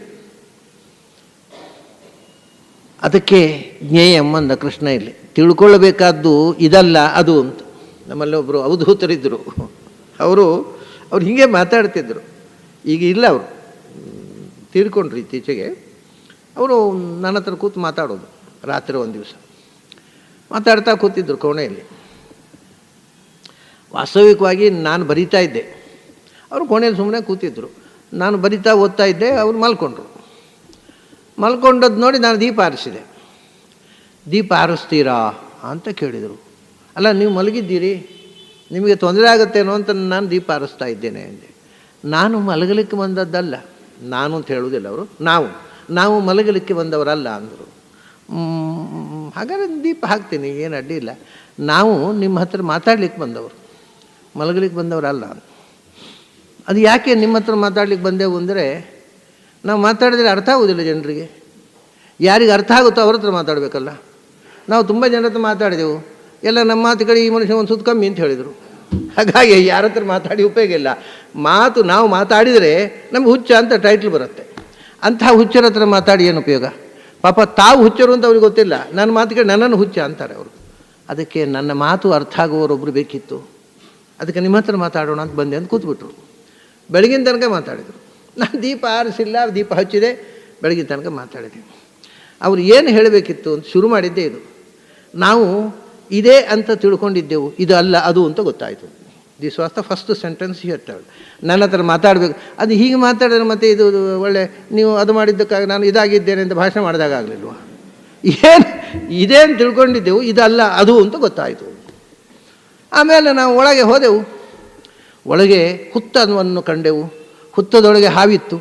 ಅದಕ್ಕೆ ಜ್ಞೇಯಂ ಅಂದ ಕೃಷ್ಣ. ಇಲ್ಲಿ ತಿಳ್ಕೊಳ್ಳಬೇಕಾದ್ದು ಇದಲ್ಲ ಅದು ಅಂತ. ನಮ್ಮಲ್ಲಿ ಒಬ್ಬರು ಅವಧೂತರಿದ್ದರು, ಅವರು ಹೀಗೆ ಮಾತಾಡ್ತಿದ್ದರು. ಈಗ ಇಲ್ಲ, ಅವರು ತೀರ್ಕೊಂಡ್ರು ಇತ್ತೀಚೆಗೆ. ಅವರು ನನ್ನ ಹತ್ರ ಕೂತು ಮಾತಾಡೋದು ರಾತ್ರಿ ಒಂದು ದಿವಸ ಮಾತಾಡ್ತಾ ಕೂತಿದ್ದರು ಕೋಣೆಯಲ್ಲಿ. ವಾಸ್ತವಿಕವಾಗಿ ನಾನು ಬರಿತಾ ಇದ್ದೆ, ಅವರು ಕೋಣೆಯಲ್ಲಿ ಸುಮ್ಮನೆ ಕೂತಿದ್ದರು. ನಾನು ಬರಿತಾ ಓದ್ತಾ ಇದ್ದೆ, ಅವರು ಮಲ್ಕೊಂಡ್ರು. ಮಲ್ಕೊಂಡದ್ದು ನೋಡಿ ನಾನು ದೀಪ ಆರಿಸಿದೆ. ದೀಪ ಆರಿಸ್ತೀರಾ ಅಂತ ಕೇಳಿದರು. ಅಲ್ಲ, ನೀವು ಮಲಗಿದ್ದೀರಿ, ನಿಮಗೆ ತೊಂದರೆ ಆಗುತ್ತೇನೋ ಅಂತ ನಾನು ದೀಪ ಆರಿಸ್ತಾ ಇದ್ದೇನೆ ಅಂದೆ. ನಾನು ಮಲಗಲಿಕ್ಕೆ ಬಂದದ್ದಲ್ಲ, ನಾನು ಅಂತ ಹೇಳುವುದಿಲ್ಲ ಅವರು, ನಾವು ಮಲಗಲಿಕ್ಕೆ ಬಂದವರಲ್ಲ ಅಂದರು. ಹಾಗಾದ್ರೆ ದೀಪ ಹಾಕ್ತೀನಿ, ಏನು ಅಡ್ಡಿ ಇಲ್ಲ. ನಾವು ನಿಮ್ಮ ಹತ್ರ ಮಾತಾಡ್ಲಿಕ್ಕೆ ಬಂದವರು, ಮಲಗಲಿಕ್ಕೆ ಬಂದವರಲ್ಲ. ಅದು ಯಾಕೆ ನಿಮ್ಮ ಹತ್ರ ಮಾತಾಡ್ಲಿಕ್ಕೆ ಬಂದೆವು ಅಂದರೆ, ನಾವು ಮಾತಾಡಿದರೆ ಅರ್ಥ ಆಗೋದಿಲ್ಲ ಜನರಿಗೆ. ಯಾರಿಗೆ ಅರ್ಥ ಆಗುತ್ತೋ ಅವ್ರ ಹತ್ರ ಮಾತಾಡಬೇಕಲ್ಲ. ನಾವು ತುಂಬ ಜನರ ಹತ್ರ ಮಾತಾಡಿದೆವು, ಎಲ್ಲ ನಮ್ಮ ಮಾತುಗಳಿಗೆ ಈ ಮನುಷ್ಯ ಒಂದು ಸುತ್ತ ಕಮ್ಮಿ ಅಂತ ಹೇಳಿದರು. ಹಾಗಾಗಿ ಯಾರ ಹತ್ರ ಮಾತಾಡಿ ಉಪಯೋಗ ಇಲ್ಲ. ನಾವು ಮಾತಾಡಿದರೆ ನಮಗೆ ಹುಚ್ಚ ಅಂತ ಟೈಟ್ಲ್ ಬರುತ್ತೆ. ಅಂಥ ಹುಚ್ಚರ ಹತ್ರ ಮಾತಾಡಿ ಏನು ಉಪಯೋಗ? ಪಾಪ ತಾವು ಹುಚ್ಚರು ಅಂತ ಅವ್ರಿಗೆ ಗೊತ್ತಿಲ್ಲ, ನನ್ನ ಮಾತಿಗೆ ನನ್ನನ್ನು ಹುಚ್ಚ ಅಂತಾರೆ ಅವರು. ಅದಕ್ಕೆ ನನ್ನ ಮಾತು ಅರ್ಥ ಆಗುವವರೊಬ್ಬರು ಬೇಕಿತ್ತು, ಅದಕ್ಕೆ ನಿಮ್ಮ ಹತ್ರ ಮಾತಾಡೋಣ ಅಂತ ಬಂದೆ ಅಂತ ಕೂತ್ಬಿಟ್ರು. ಬೆಳಗಿನ ತನಕ ಮಾತಾಡಿದರು. ನಾನು ದೀಪ ಆರಿಸಿಲ್ಲ, ದೀಪ ಹಚ್ಚಿದೆ, ಬೆಳಗಿನ ತನಕ ಮಾತಾಡಿದೆ. ಅವರು ಏನು ಹೇಳಬೇಕಿತ್ತು ಅಂತ ಶುರು ಮಾಡಿದ್ದೇ ಇದು. ನಾವು ಇದೇ ಅಂತ ತಿಳ್ಕೊಂಡಿದ್ದೆವು, ಇದು ಅಲ್ಲ ಅದು ಅಂತ ಗೊತ್ತಾಯಿತು. This was the first sentence ಹೇಳ್ತಾಳೆ. ನನ್ನ ಹತ್ರ ಮಾತಾಡಬೇಕು, ಅದು ಹೀಗೆ ಮಾತಾಡಿದ್ರೆ ಮತ್ತೆ ಇದು ಒಳ್ಳೆ ನೀವು ಅದು ಮಾಡಿದ್ದಕ್ಕಾಗಿ ನಾನು ಇದಾಗಿದ್ದೇನೆ ಅಂತ ಭಾಷಣ ಮಾಡಿದಾಗ ಆಗಲಿಲ್ವ? ಏನು ಇದೇ ಅಂತ ತಿಳ್ಕೊಂಡಿದ್ದೆವು, ಇದಲ್ಲ ಅದು ಅಂತ ಗೊತ್ತಾಯಿತು. ಆಮೇಲೆ ನಾವು ಒಳಗೆ ಹೋದೆವು. ಒಳಗೆ ಹುತ್ತವನ್ನು ಕಂಡೆವು. ಹುತ್ತದೊಳಗೆ ಹಾವಿತ್ತು.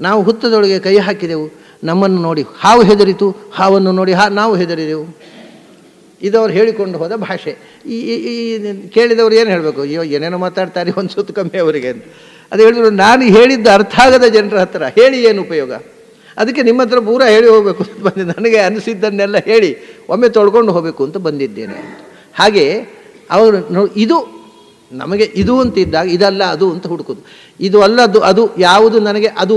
ನಾವು ಹುತ್ತದೊಳಗೆ ಕೈ ಹಾಕಿದೆವು. ನಮ್ಮನ್ನು ನೋಡಿ ಹಾವು ಹೆದರಿತು, ಹಾವನ್ನು ನೋಡಿ ನಾವು ಹೆದರಿದೆವು. ಇದವ್ರು ಹೇಳಿಕೊಂಡು ಹೋದ ಭಾಷೆ. ಈ ಕೇಳಿದವ್ರು ಏನು ಹೇಳಬೇಕು? ಅಯ್ಯೋ ಏನೇನೋ ಮಾತಾಡ್ತಾರೆ, ಒಂದು ಸುತ್ತು ಕಮ್ಮಿ ಅವರಿಗೆ ಅಂತ. ಅದು ಹೇಳಿದ್ರು, ನಾನು ಹೇಳಿದ್ದು ಅರ್ಥ ಆಗದ ಜನರ ಹತ್ರ ಹೇಳಿ ಏನು ಉಪಯೋಗ? ಅದಕ್ಕೆ ನಿಮ್ಮ ಹತ್ರ ಪೂರ ಹೇಳಿ ಹೋಗಬೇಕು ಅಂತ ಬಂದೆ. ನನಗೆ ಅನಿಸಿದ್ದನ್ನೆಲ್ಲ ಹೇಳಿ ಒಮ್ಮೆ ತೊಳ್ಕೊಂಡು ಹೋಗಬೇಕು ಅಂತ ಬಂದಿದ್ದೇನೆ. ಹಾಗೆ ಅವರು ಇದು ನಮಗೆ ಇದು ಅಂತ ಇದ್ದಾಗ ಇದಲ್ಲ ಅದು ಅಂತ ಹುಡುಕೋದು. ಇದು ಅಲ್ಲ ಅದು, ಅದು ಯಾವುದು ನನಗೆ ಅದು,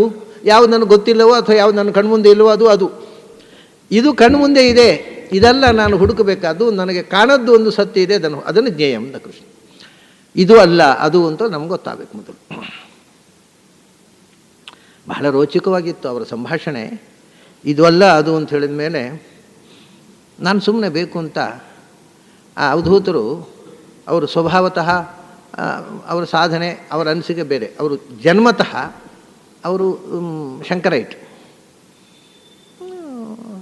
ಯಾವುದು ನನಗೆ ಗೊತ್ತಿಲ್ಲವೋ ಅಥವಾ ಯಾವುದು ನನ್ನ ಕಣ್ಮುಂದೆ ಇಲ್ಲವೋ ಅದು ಅದು. ಇದು ಕಣ್ಮುಂದೆ ಇದೆ, ಇದೆಲ್ಲ ನಾನು ಹುಡುಕಬೇಕಾದ್ದು. ನನಗೆ ಕಾಣದ್ದು ಒಂದು ಸತ್ಯ ಇದೆ, ಅದನ್ನು ಜ್ಞೇಯಂ ಅಂತ ಕೃಷ್ಣ. ಇದು ಅಲ್ಲ ಅದು ಅಂತ ನಮ್ಗೆ ಗೊತ್ತಾಗಬೇಕು ಮೊದಲು. ಬಹಳ ರೋಚಕವಾಗಿತ್ತು ಅವರ ಸಂಭಾಷಣೆ. ಇದು ಅಲ್ಲ ಅದು ಅಂತ ಹೇಳಿದ ಮೇಲೆ ನಾನು ಸುಮ್ಮನೆ ಬೇಕು ಅಂತ ಆ ಅವಧೂತರು ಅವರು ಸ್ವಭಾವತಃ ಅವರ ಸಾಧನೆ, ಅವರ ಅನಿಸಿಕೆ ಬೇರೆ. ಅವರು ಜನ್ಮತಃ ಅವರು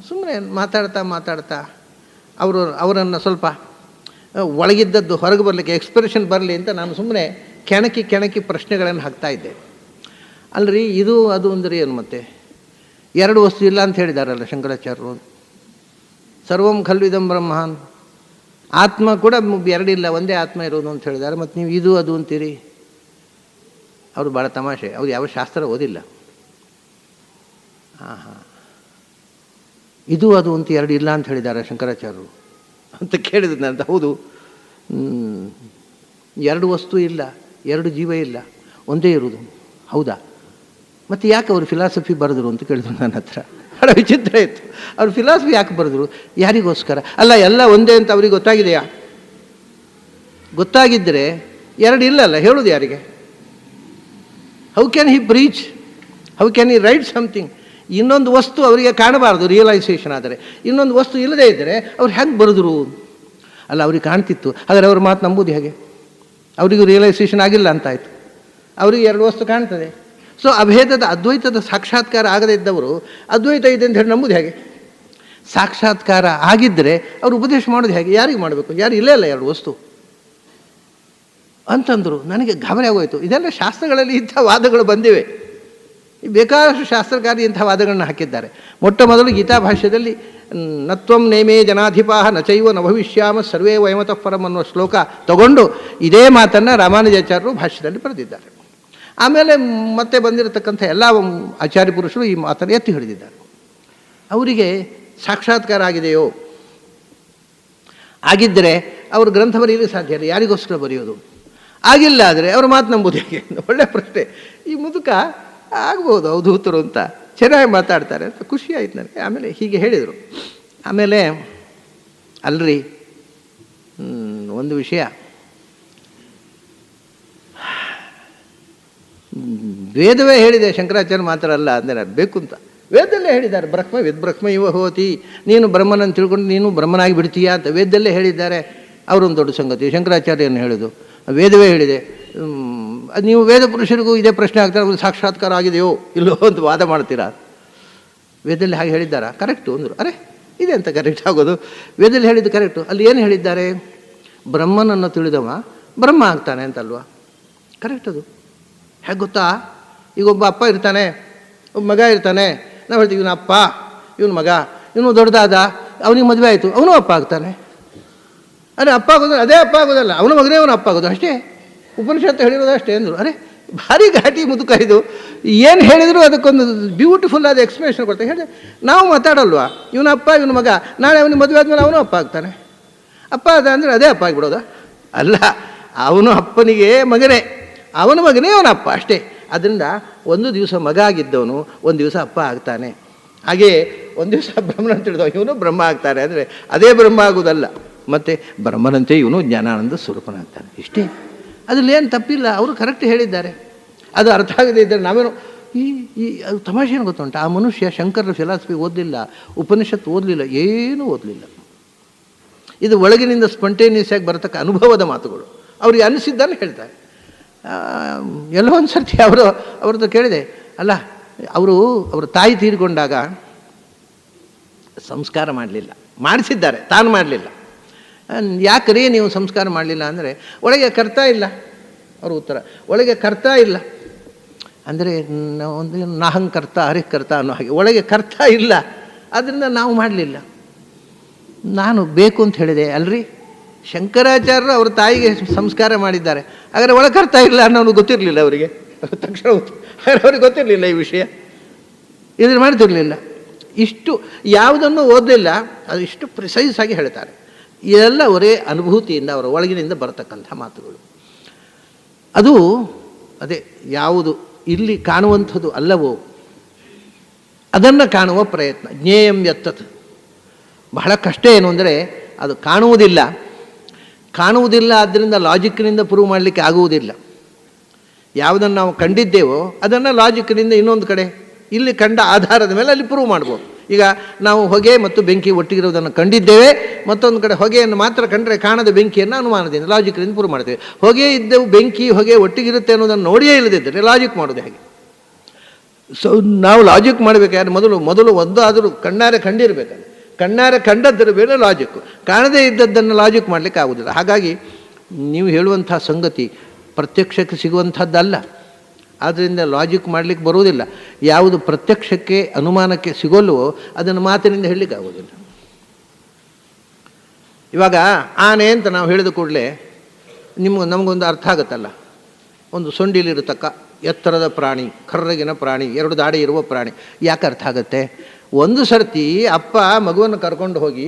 ಸುಮ್ಮನೆ ಮಾತಾಡ್ತಾ ಅವರನ್ನು ಸ್ವಲ್ಪ ಒಳಗಿದ್ದದ್ದು ಹೊರಗೆ ಬರಲಿಕ್ಕೆ, ಎಕ್ಸ್ಪ್ರೆಷನ್ ಬರಲಿ ಅಂತ ನಾನು ಸುಮ್ಮನೆ ಕೆಣಕಿ ಪ್ರಶ್ನೆಗಳನ್ನು ಹಾಕ್ತಾ ಇದ್ದೆ. ಅಲ್ರಿ ಇದು ಅದು ಅಂದರೆ ಏನು? ಮತ್ತೆ ಎರಡು ವಸ್ತು ಇಲ್ಲ ಅಂತ ಹೇಳಿದಾರಲ್ಲ ಶಂಕರಾಚಾರ್ಯರು. ಸರ್ವಂ ಖಲ್ವಿದಂ ಬ್ರಹ್ಮಾನ್, ಆತ್ಮ ಕೂಡ ಎರಡಿಲ್ಲ, ಒಂದೇ ಆತ್ಮ ಇರೋದು ಅಂತ ಹೇಳಿದ್ದಾರೆ. ಮತ್ತು ನೀವು ಇದು ಅದು ಅಂತೀರಿ. ಅವರು ಭಾಳ ತಮಾಷೆ, ಅವ್ರು ಯಾವ ಶಾಸ್ತ್ರ ಓದಿಲ್ಲ. ಇದು ಅದು ಅಂತ ಎರಡು ಇಲ್ಲ ಅಂತ ಹೇಳಿದ್ದಾರೆ ಶಂಕರಾಚಾರ್ಯರು ಅಂತ ಕೇಳಿದ್ರು ನಾನು. ಹೌದು, ಎರಡು ವಸ್ತು ಇಲ್ಲ, ಎರಡು ಜೀವ ಇಲ್ಲ, ಒಂದೇ ಇರುವುದು. ಹೌದಾ? ಮತ್ತು ಯಾಕೆ ಅವರು ಫಿಲಾಸಫಿ ಬರೆದ್ರು ಅಂತ ಕೇಳಿದ್ರು ನನ್ನ ಹತ್ರ. ಬಹಳ ವಿಚಿತ್ರ ಇತ್ತು. ಅವರು ಫಿಲಾಸಫಿ ಯಾಕೆ ಬರೆದ್ರು? ಯಾರಿಗೋಸ್ಕರ? ಅಲ್ಲ, ಎಲ್ಲ ಒಂದೇ ಅಂತ ಅವ್ರಿಗೆ ಗೊತ್ತಾಗಿದೆಯಾ? ಗೊತ್ತಾಗಿದ್ದರೆ ಎರಡು ಇಲ್ಲಲ್ಲ, ಹೇಳೋದು ಯಾರಿಗೆ? How can he breach? How can he write something? ಇನ್ನೊಂದು ವಸ್ತು ಅವರಿಗೆ ಕಾಣಬಾರ್ದು ರಿಯಲೈಸೇಷನ್ ಆದರೆ. ಇನ್ನೊಂದು ವಸ್ತು ಇಲ್ಲದೇ ಇದ್ದರೆ ಅವ್ರು ಹೇಗೆ ಬರೆದ್ರು? ಅಲ್ಲ, ಅವ್ರಿಗೆ ಕಾಣ್ತಿತ್ತು. ಹಾಗಾದರೆ ಅವ್ರ ಮಾತು ನಂಬುದು ಹೇಗೆ? ಅವರಿಗೂ ರಿಯಲೈಸೇಷನ್ ಆಗಿಲ್ಲ ಅಂತಾಯಿತು. ಅವರಿಗೆ ಎರಡು ವಸ್ತು ಕಾಣ್ತದೆ. ಸೊ ಅಭೇದದ ಅದ್ವೈತದ ಸಾಕ್ಷಾತ್ಕಾರ ಆಗದೇ ಇದ್ದವರು ಅದ್ವೈತ ಇದೆ ಅಂತ ಹೇಳಿ ನಂಬುದು ಹೇಗೆ? ಸಾಕ್ಷಾತ್ಕಾರ ಆಗಿದ್ದರೆ ಅವರು ಉಪದೇಶ ಮಾಡೋದು ಹೇಗೆ? ಯಾರಿಗೆ ಮಾಡಬೇಕು? ಯಾರು ಇಲ್ಲೇ ಇಲ್ಲ ಎರಡು ವಸ್ತು ಅಂತಂದರು. ನನಗೆ ಗಾಬರಿ ಆಗೋಯ್ತು. ಇದೆಲ್ಲ ಶಾಸ್ತ್ರಗಳಲ್ಲಿ ಇಂಥ ವಾದಗಳು ಬಂದಿವೆ. ಬೇಕಾದಷ್ಟು ಶಾಸ್ತ್ರಕಾರಿ ಇಂಥ ವಾದಗಳನ್ನ ಹಾಕಿದ್ದಾರೆ. ಮೊಟ್ಟ ಮೊದಲು ಗೀತಾ ಭಾಷ್ಯದಲ್ಲಿ ನತ್ವಂ ನೇಮೇ ಜನಾಧಿಪಾಹ ನಚೈವ ನ ಭವಿಷ್ಯಾಮ ಸರ್ವೇ ವಯಮತಃ ಪರಂ ಅನ್ನುವ ಶ್ಲೋಕ ತಗೊಂಡು ಇದೇ ಮಾತನ್ನು ರಾಮಾನುಜಾಚಾರ್ಯರು ಭಾಷ್ಯದಲ್ಲಿ ಬರೆದಿದ್ದಾರೆ. ಆಮೇಲೆ ಮತ್ತೆ ಬಂದಿರತಕ್ಕಂಥ ಎಲ್ಲ ಆಚಾರ್ಯ ಪುರುಷರು ಈ ಮಾತನ್ನು ಎತ್ತಿ ಹಿಡಿದಿದ್ದಾರೆ. ಅವರಿಗೆ ಸಾಕ್ಷಾತ್ಕಾರ ಆಗಿದೆಯೋ? ಆಗಿದ್ದರೆ ಅವರು ಗ್ರಂಥ ಬರೆಯಲು ಸಾಧ್ಯ ಇಲ್ಲ. ಯಾರಿಗೋಸ್ಕರ ಬರೆಯೋದು? ಆಗಿಲ್ಲ ಆದರೆ ಅವ್ರ ಮಾತು ನಂಬುದು ಹೇಗೆ? ಒಳ್ಳೆಯ ಪ್ರಶ್ನೆ. ಈ ಮುದುಕ ಆಗ್ಬೋದು ಅವಧೂತರು ಅಂತ ಚೆನ್ನಾಗಿ ಮಾತಾಡ್ತಾರೆ ಅಂತ ಖುಷಿ ಆಯ್ತು ನನಗೆ. ಆಮೇಲೆ ಹೀಗೆ ಹೇಳಿದರು. ಆಮೇಲೆ ಅಲ್ರಿ ಒಂದು ವಿಷಯ, ವೇದವೇ ಹೇಳಿದೆ, ಶಂಕರಾಚಾರ್ಯ ಮಾತ್ರ ಅಲ್ಲ ಅಂದರೆ ಬೇಕು ಅಂತ ವೇದದಲ್ಲೇ ಹೇಳಿದ್ದಾರೆ. ಬ್ರಹ್ಮ ಇವ ಹೋತಿ, ನೀನು ಬ್ರಹ್ಮನನ್ನು ತಿಳ್ಕೊಂಡು ನೀನು ಬ್ರಹ್ಮನಾಗಿ ಬಿಡ್ತೀಯಾ ಅಂತ ವೇದದಲ್ಲೇ ಹೇಳಿದ್ದಾರೆ. ಅವರೊಂದು ದೊಡ್ಡ ಸಂಗತಿ. ಶಂಕರಾಚಾರ್ಯನು ಹೇಳೋದು ವೇದವೇ ಹೇಳಿದೆ. ನೀವು ವೇದ ಪುರುಷರಿಗೂ ಇದೇ ಪ್ರಶ್ನೆ ಆಗ್ತಾರೆ, ಅವ್ರಿಗೆ ಸಾಕ್ಷಾತ್ಕಾರ ಆಗಿದೆಯೋ ಇಲ್ಲೋ ಅಂತ ವಾದ ಮಾಡ್ತೀರಾ? ವೇದದಲ್ಲಿ ಹಾಗೆ ಹೇಳಿದ್ದಾರಾ? ಕರೆಕ್ಟು ಅಂದರು. ಅರೆ ಇದೆ ಅಂತ ಕರೆಕ್ಟ್ ಆಗೋದು? ವೇದದಲ್ಲಿ ಹೇಳಿದ್ದು ಕರೆಕ್ಟು. ಅಲ್ಲಿ ಏನು ಹೇಳಿದ್ದಾರೆ? ಬ್ರಹ್ಮನನ್ನು ತಿಳಿದವ ಬ್ರಹ್ಮ ಆಗ್ತಾನೆ ಅಂತಲ್ವಾ? ಕರೆಕ್ಟ್ ಅದು. ಹೇಗೆ ಗೊತ್ತಾ? ಈಗ ಒಬ್ಬ ಅಪ್ಪ ಇರ್ತಾನೆ, ಒಬ್ಬ ಮಗ ಇರ್ತಾನೆ. ನಾವು ಹೇಳ್ತೀವಿ ಇವನ ಅಪ್ಪ, ಇವನ ಮಗ, ಇವನು ದೊಡ್ಡದಾದ, ಅವನಿಗೆ ಮದುವೆ ಆಯಿತು, ಅವನು ಅಪ್ಪ ಆಗ್ತಾನೆ. ಅರೆ ಅಪ್ಪ ಆಗೋದು ಅದೇ ಅಪ್ಪ ಆಗೋದಲ್ಲ, ಅವನ ಮಗನೇ ಅವನು ಅಪ್ಪ ಆಗೋದು ಅಷ್ಟೇ. ಉಪನಿಷತ್ತು ಹೇಳಿರೋದು ಅಷ್ಟೇ ಅಂದರು. ಅರೆ ಭಾರಿ ಘಾಟಿ ಮುದುಕ ಇದು, ಏನು ಹೇಳಿದ್ರು ಅದಕ್ಕೊಂದು ಬ್ಯೂಟಿಫುಲ್ ಆದ ಎಕ್ಸ್ಪ್ಲನೇಷನ್ ಕೊಡ್ತಾರೆ. ಹೇಳಿ ನಾವು ಮಾತಾಡಲ್ವಾ, ಇವನ ಅಪ್ಪ ಇವನ ಮಗ, ನಾಳೆ ಅವನಿಗೆ ಮದುವೆ ಆದಮೇಲೆ ಅವನು ಅಪ್ಪ ಆಗ್ತಾನೆ. ಅಪ್ಪ ಅದ ಅಂದರೆ ಅದೇ ಅಪ್ಪ ಆಗಿಬಿಡೋದ? ಅಲ್ಲ, ಅವನು ಅಪ್ಪನಿಗೆ ಮಗನೇ, ಅವನ ಮಗನೇ ಅವನ ಅಪ್ಪ ಅಷ್ಟೇ. ಅದರಿಂದ ಒಂದು ದಿವಸ ಮಗ ಆಗಿದ್ದವನು ಒಂದು ದಿವಸ ಅಪ್ಪ ಆಗ್ತಾನೆ. ಹಾಗೆಯೇ ಒಂದು ದಿವಸ ಬ್ರಹ್ಮನಂತ ತಿಳಿದವ ಇವನು ಬ್ರಹ್ಮ ಆಗ್ತಾನೆ ಅಂದರೆ ಅದೇ ಬ್ರಹ್ಮ ಆಗೋದಲ್ಲ, ಮತ್ತು ಬ್ರಹ್ಮನಂತೆ ಇವನು ಜ್ಞಾನಾನಂದ ಸ್ವರೂಪನಾಗ್ತಾನೆ. ಇಷ್ಟೇ, ಅದರಲ್ಲಿ ಏನು ತಪ್ಪಿಲ್ಲ. ಅವರು ಕರೆಕ್ಟ್ ಹೇಳಿದ್ದಾರೆ. ಅದು ಅರ್ಥ ಆಗದೇ ಇದ್ದರೆ ನಾವೇನು ಅದು ತಮಾಷೆ ಏನು ಗೊತ್ತುಂಟ, ಆ ಮನುಷ್ಯ ಶಂಕರರ ಫಿಲಾಸಫಿ ಓದಲಿಲ್ಲ, ಉಪನಿಷತ್ತು ಓದಲಿಲ್ಲ, ಏನೂ ಓದಲಿಲ್ಲ. ಇದು ಒಳಗಿನಿಂದ ಸ್ಪಂಟೇನಿಯಸ್ ಆಗಿ ಬರತಕ್ಕ ಅನುಭವದ ಮಾತುಗಳು. ಅವ್ರಿಗೆ ಅನಿಸಿದ್ದನ್ನು ಹೇಳ್ತಾರೆ. ಎಲ್ಲೋ ಒಂದು ಸರ್ತಿ ಅವ್ರದ್ದು ಕೇಳಿದೆ, ಅಲ್ಲ ಅವರ ತಾಯಿ ತೀರಿಕೊಂಡಾಗ ಸಂಸ್ಕಾರ ಮಾಡಲಿಲ್ಲ, ಮಾಡಿಸಿದ್ದಾರೆ, ತಾನು ಮಾಡಲಿಲ್ಲ. ಯಾಕ್ರಿ ನೀವು ಸಂಸ್ಕಾರ ಮಾಡಲಿಲ್ಲ ಅಂದರೆ ಒಳಗೆ ಕರ್ತಾ ಇಲ್ಲ. ಅವರು ಉತ್ತರ, ಒಳಗೆ ಕರ್ತಾ ಇಲ್ಲ ಅಂದರೆ ಒಂದು ನಾಹಂಕರ್ತ ಹರಿಕರ್ತ ಅನ್ನೋ ಹಾಗೆ ಒಳಗೆ ಕರ್ತಾ ಇಲ್ಲ, ಆದ್ದರಿಂದ ನಾವು ಮಾಡಲಿಲ್ಲ. ನಾನು ಬೇಕು ಅಂತ ಹೇಳಿದೆ. ಅಲ್ರಿ, ಶಂಕರಾಚಾರ್ಯರು ಅವ್ರ ತಾಯಿಗೆ ಸಂಸ್ಕಾರ ಮಾಡಿದ್ದಾರೆ, ಹಾಗಾದರೆ ಒಳಗೆ ಕರ್ತಾ ಇಲ್ಲ ಅನ್ನೋನು ಗೊತ್ತಿರಲಿಲ್ಲ ಅವರಿಗೆ. ತಕ್ಷಣ ಅವ್ರಿಗೆ ಗೊತ್ತಿರಲಿಲ್ಲ ಈ ವಿಷಯ, ಇದನ್ನು ಮಾಡ್ತಿರಲಿಲ್ಲ. ಇಷ್ಟು ಯಾವುದನ್ನು ಓದಲಿಲ್ಲ, ಅದು ಇಷ್ಟು ಪ್ರಿಸೈಸ್ ಆಗಿ ಹೇಳ್ತಾರೆ. ಇದೆಲ್ಲ ಅವರೇ ಅನುಭೂತಿಯಿಂದ ಅವರ ಒಳಗಿನಿಂದ ಬರತಕ್ಕಂಥ ಮಾತುಗಳು. ಅದು ಅದೇ ಯಾವುದು ಇಲ್ಲಿ ಕಾಣುವಂಥದ್ದು ಅಲ್ಲವೋ ಅದನ್ನು ಕಾಣುವ ಪ್ರಯತ್ನ. ಜ್ಞೇಯಂ ಯತ್ತತ್. ಬಹಳ ಕಷ್ಟ ಏನು ಅಂದರೆ ಅದು ಕಾಣುವುದಿಲ್ಲ. ಆದ್ದರಿಂದ ಲಾಜಿಕ್ನಿಂದ ಪ್ರೂವ್ ಮಾಡಲಿಕ್ಕೆ ಆಗುವುದಿಲ್ಲ. ಯಾವುದನ್ನು ನಾವು ಕಂಡಿದ್ದೇವೋ ಅದನ್ನು ಲಾಜಿಕ್ನಿಂದ ಇನ್ನೊಂದು ಕಡೆ ಇಲ್ಲಿ ಕಂಡ ಆಧಾರದ ಮೇಲೆ ಅಲ್ಲಿ ಪ್ರೂವ್ ಮಾಡ್ಬೋದು. ಈಗ ನಾವು ಹೊಗೆ ಮತ್ತು ಬೆಂಕಿ ಒಟ್ಟಿಗಿರೋದನ್ನು ಕಂಡಿದ್ದೇವೆ, ಮತ್ತೊಂದು ಕಡೆ ಹೊಗೆಯನ್ನು ಮಾತ್ರ ಕಂಡರೆ ಕಾಣದ ಬೆಂಕಿಯನ್ನು ಅನುಮಾನದಿಂದ ಲಾಜಿಕ್ನಿಂದ ಪ್ರೂವ್ ಮಾಡ್ತೇವೆ. ಹೊಗೆ ಇದ್ದವು ಬೆಂಕಿ ಹೊಗೆ ಒಟ್ಟಿಗಿರುತ್ತೆ ಅನ್ನೋದನ್ನು ನೋಡಿಯೇ ಇಲ್ಲದಿದ್ದರೆ ಲಾಜಿಕ್ ಮಾಡೋದು ಹೇಗೆ? ಸೊ ನಾವು ಲಾಜಿಕ್ ಮಾಡಬೇಕಾದ್ರೆ ಮೊದಲು ಒಂದಾದರೂ ಕಣ್ಣಾರೆ ಕಂಡಿರಬೇಕಲ್ಲ. ಕಣ್ಣಾರೆ ಕಂಡದ್ದರ ಬೇರೆ ಲಾಜಿಕ್ಕು, ಕಾಣದೇ ಇದ್ದದ್ದನ್ನು ಲಾಜಿಕ್ ಮಾಡಲಿಕ್ಕೆ ಆಗೋದಿಲ್ಲ. ಹಾಗಾಗಿ ನೀವು ಹೇಳುವಂಥ ಸಂಗತಿ ಪ್ರತ್ಯಕ್ಷಕ್ಕೆ ಸಿಗುವಂಥದ್ದಲ್ಲ, ಆದ್ದರಿಂದ ಲಾಜಿಕ್ ಮಾಡಲಿಕ್ಕೆ ಬರುವುದಿಲ್ಲ. ಯಾವುದು ಪ್ರತ್ಯಕ್ಷಕ್ಕೆ ಅನುಮಾನಕ್ಕೆ ಸಿಗೋಲ್ವೋ ಅದನ್ನು ಮಾತಿನಿಂದ ಹೇಳಲಿಕ್ಕೆ ಆಗೋದಿಲ್ಲ. ಇವಾಗ ಆನೆ ಅಂತ ನಾವು ಹೇಳಿದ ಕೂಡಲೇ ನಮಗೊಂದು ಅರ್ಥ ಆಗುತ್ತಲ್ಲ. ಒಂದು ಸೊಂಡಿಲಿರತಕ್ಕ ಎತ್ತರದ ಪ್ರಾಣಿ, ಕರ್ರಗಿನ ಪ್ರಾಣಿ, 2 ದಾಡಿ ಇರುವ ಪ್ರಾಣಿ. ಯಾಕೆ ಅರ್ಥ ಆಗುತ್ತೆ? ಒಂದು ಸರ್ತಿ ಅಪ್ಪ ಮಗುವನ್ನು ಕರ್ಕೊಂಡು ಹೋಗಿ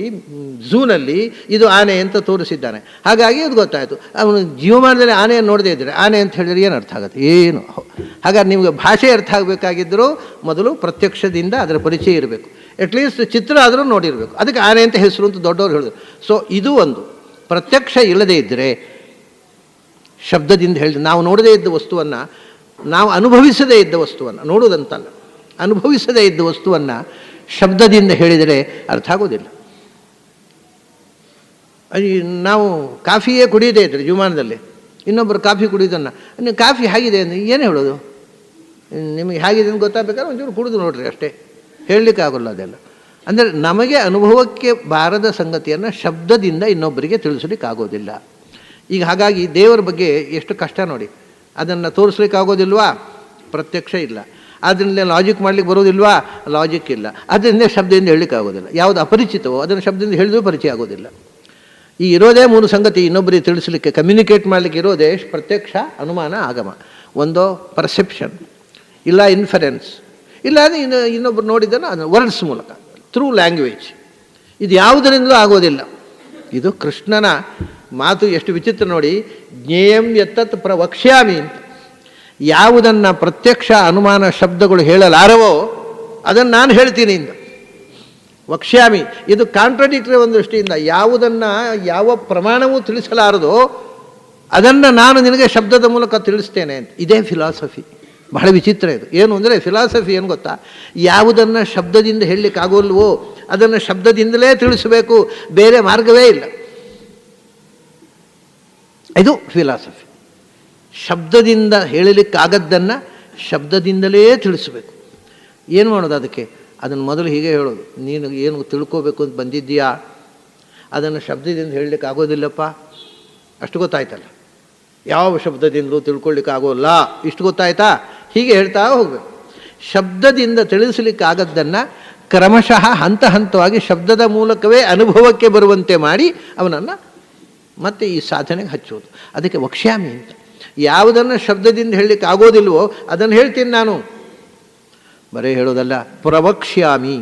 ಝೂನಲ್ಲಿ ಇದು ಆನೆ ಅಂತ ತೋರಿಸಿದ್ದಾನೆ, ಹಾಗಾಗಿ ಅದು ಗೊತ್ತಾಯಿತು. ಅವನು ಜೀವಮಾನದಲ್ಲಿ ಆನೆಯನ್ನು ನೋಡದೇ ಇದ್ದರೆ ಆನೆ ಅಂತ ಹೇಳಿದ್ರೆ ಏನು ಅರ್ಥ ಆಗುತ್ತೆ? ಏನು. ಹಾಗಾಗಿ ನಿಮಗೆ ಭಾಷೆ ಅರ್ಥ ಆಗಬೇಕಾಗಿದ್ದರೂ ಮೊದಲು ಪ್ರತ್ಯಕ್ಷದಿಂದ ಅದರ ಪರಿಚಯ ಇರಬೇಕು. ಅಟ್ಲೀಸ್ಟ್ ಚಿತ್ರ ಆದರೂ ನೋಡಿರಬೇಕು, ಅದಕ್ಕೆ ಆನೆ ಅಂತ ಹೆಸರು ಅಂತ ದೊಡ್ಡವರು ಹೇಳಿದ್ರು. ಸೊ ಇದು ಒಂದು ಪ್ರತ್ಯಕ್ಷ ಇಲ್ಲದೇ ಇದ್ದರೆ ಶಬ್ದದಿಂದ ಹೇಳಿದ್ರೆ ನಾವು ನೋಡದೇ ಇದ್ದ ವಸ್ತುವನ್ನು, ನಾವು ಅನುಭವಿಸದೇ ಇದ್ದ ವಸ್ತುವನ್ನು, ನೋಡುವುದಂತಲ್ಲ, ಅನುಭವಿಸದೇ ಇದ್ದ ವಸ್ತುವನ್ನು ಶಬ್ದದಿಂದ ಹೇಳಿದರೆ ಅರ್ಥ ಆಗೋದಿಲ್ಲ. ನಾವು ಕಾಫಿಯೇ ಕುಡಿಯದೇ ಇದ್ದರೆ ಜೀವಮಾನದಲ್ಲಿ ಇನ್ನೊಬ್ಬರು ಕಾಫಿ ಕುಡಿಯೋದನ್ನು, ನೀವು ಕಾಫಿ ಹೇಗಿದೆ ಅಂದರೆ ಏನು ಹೇಳೋದು? ನಿಮಗೆ ಹೇಗಿದೆ ಅಂತ ಗೊತ್ತಾಗಬೇಕಾದ್ರೆ ಒಂಚೂರು ಕುಡಿದು ನೋಡ್ರಿ ಅಷ್ಟೇ, ಹೇಳಲಿಕ್ಕೆ ಆಗೋಲ್ಲ ಅದೆಲ್ಲ. ಅಂದರೆ ನಮಗೆ ಅನುಭವಕ್ಕೆ ಬಾರದ ಸಂಗತಿಯನ್ನು ಶಬ್ದದಿಂದ ಇನ್ನೊಬ್ಬರಿಗೆ ತಿಳಿಸ್ಲಿಕ್ಕೆ ಆಗೋದಿಲ್ಲ. ಈಗ ಹಾಗಾಗಿ ದೇವರ ಬಗ್ಗೆ ಎಷ್ಟು ಕಷ್ಟ ನೋಡಿ. ಅದನ್ನು ತೋರಿಸ್ಲಿಕ್ಕೆ ಆಗೋದಿಲ್ವಾ? ಪ್ರತ್ಯಕ್ಷ ಇಲ್ಲ. ಆದ್ದರಿಂದ ಲಾಜಿಕ್ ಮಾಡಲಿಕ್ಕೆ ಬರೋದಿಲ್ವಾ? ಲಾಜಿಕ್ ಇಲ್ಲ. ಅದರಿಂದ ಶಬ್ದದಿಂದ ಹೇಳಲಿಕ್ಕೆ ಆಗೋದಿಲ್ಲ. ಯಾವುದು ಅಪರಿಚಿತವೋ ಅದನ್ನು ಶಬ್ದದಿಂದ ಹೇಳಿದ್ರೂ ಪರಿಚಯ ಆಗೋದಿಲ್ಲ. ಈ ಇರೋದೇ 3 ಸಂಗತಿ ಇನ್ನೊಬ್ಬರಿಗೆ ತಿಳಿಸಲಿಕ್ಕೆ, ಕಮ್ಯುನಿಕೇಟ್ ಮಾಡಲಿಕ್ಕೆ ಇರೋದೇ ಪ್ರತ್ಯಕ್ಷ, ಅನುಮಾನ, ಆಗಮ. ಒಂದು ಪರ್ಸೆಪ್ಷನ್, ಇಲ್ಲ ಇನ್ಫರೆನ್ಸ್, ಇಲ್ಲ ಇನ್ನೊಬ್ಬರು ನೋಡಿದ್ದನ್ನು ಅದು ವರ್ಡ್ಸ್ ಮೂಲಕ, ಥ್ರೂ ಲ್ಯಾಂಗ್ವೇಜ್. ಇದು ಯಾವುದರಿಂದಲೂ ಆಗೋದಿಲ್ಲ. ಇದು ಕೃಷ್ಣನ ಮಾತು ಎಷ್ಟು ವಿಚಿತ್ರ ನೋಡಿ. ಜ್ಞೇಯಂ ಯತ್ತತ್ ಪ್ರವಕ್ಷ್ಯಾಮಿ ಅಂತ. ಯಾವುದನ್ನು ಪ್ರತ್ಯಕ್ಷ ಅನುಮಾನ ಶಬ್ದಗಳು ಹೇಳಲಾರವೋ ಅದನ್ನು ನಾನು ಹೇಳ್ತೀನಿ ಇಂದ ವಕ್ಷ್ಯಾಮಿ. ಇದು ಕಾಂಟ್ರಡಿಕ್ಟರಿ ಒಂದು ದೃಷ್ಟಿಯಿಂದ. ಯಾವುದನ್ನು ಯಾವ ಪ್ರಮಾಣವೂ ತಿಳಿಸಲಾರದೋ ಅದನ್ನು ನಾನು ನಿನಗೆ ಶಬ್ದದ ಮೂಲಕ ತಿಳಿಸ್ತೇನೆ ಅಂತ. ಇದೇ ಫಿಲಾಸಫಿ. ಬಹಳ ವಿಚಿತ್ರ ಇದು. ಏನು ಅಂದರೆ ಫಿಲಾಸಫಿ ಏನು ಗೊತ್ತಾ? ಯಾವುದನ್ನು ಶಬ್ದದಿಂದ ಹೇಳಲಿಕ್ಕೆ ಆಗೋಲ್ವೋ ಅದನ್ನು ಶಬ್ದದಿಂದಲೇ ತಿಳಿಸಬೇಕು, ಬೇರೆ ಮಾರ್ಗವೇ ಇಲ್ಲ. ಇದು ಫಿಲಾಸಫಿ. ಶಬ್ದದಿಂದ ಹೇಳಲಿಕ್ಕಾಗದ್ದನ್ನು ಶಬ್ದದಿಂದಲೇ ತಿಳಿಸಬೇಕು. ಏನು ಮಾಡೋದು ಅದಕ್ಕೆ? ಅದನ್ನು ಮೊದಲು ಹೀಗೆ ಹೇಳೋದು, ನೀನು ಏನು ತಿಳ್ಕೋಬೇಕು ಅಂತ ಬಂದಿದ್ದೀಯಾ, ಅದನ್ನು ಶಬ್ದದಿಂದ ಹೇಳಲಿಕ್ಕೆ ಆಗೋದಿಲ್ಲಪ್ಪ, ಅಷ್ಟು ಗೊತ್ತಾಯ್ತಲ್ಲ. ಯಾವ ಶಬ್ದದಿಂದಲೂ ತಿಳ್ಕೊಳ್ಳಿಕ್ಕೆ ಆಗೋಲ್ಲ, ಇಷ್ಟು ಗೊತ್ತಾಯ್ತಾ? ಹೀಗೆ ಹೇಳ್ತಾ ಹೋಗಬೇಕು. ಶಬ್ದದಿಂದ ತಿಳಿಸಲಿಕ್ಕಾಗದ್ದನ್ನು ಕ್ರಮಶಃ ಹಂತ ಹಂತವಾಗಿ ಶಬ್ದದ ಮೂಲಕವೇ ಅನುಭವಕ್ಕೆ ಬರುವಂತೆ ಮಾಡಿ ಅವನನ್ನು ಮತ್ತು ಈ ಸಾಧನೆಗೆ ಹಚ್ಚೋದು. ಅದಕ್ಕೆ ವಕ್ಷ್ಯಾಮಿ ಅಂತ. ಯಾವುದನ್ನು ಶಬ್ದದಿಂದ ಹೇಳಲಿಕ್ಕೆ ಆಗೋದಿಲ್ವೋ ಅದನ್ನು ಹೇಳ್ತೀನಿ ನಾನು, ಬರೀ ಹೇಳೋದಲ್ಲ. ಪ್ರವಕ್ಷ್ಯಾಮಿ,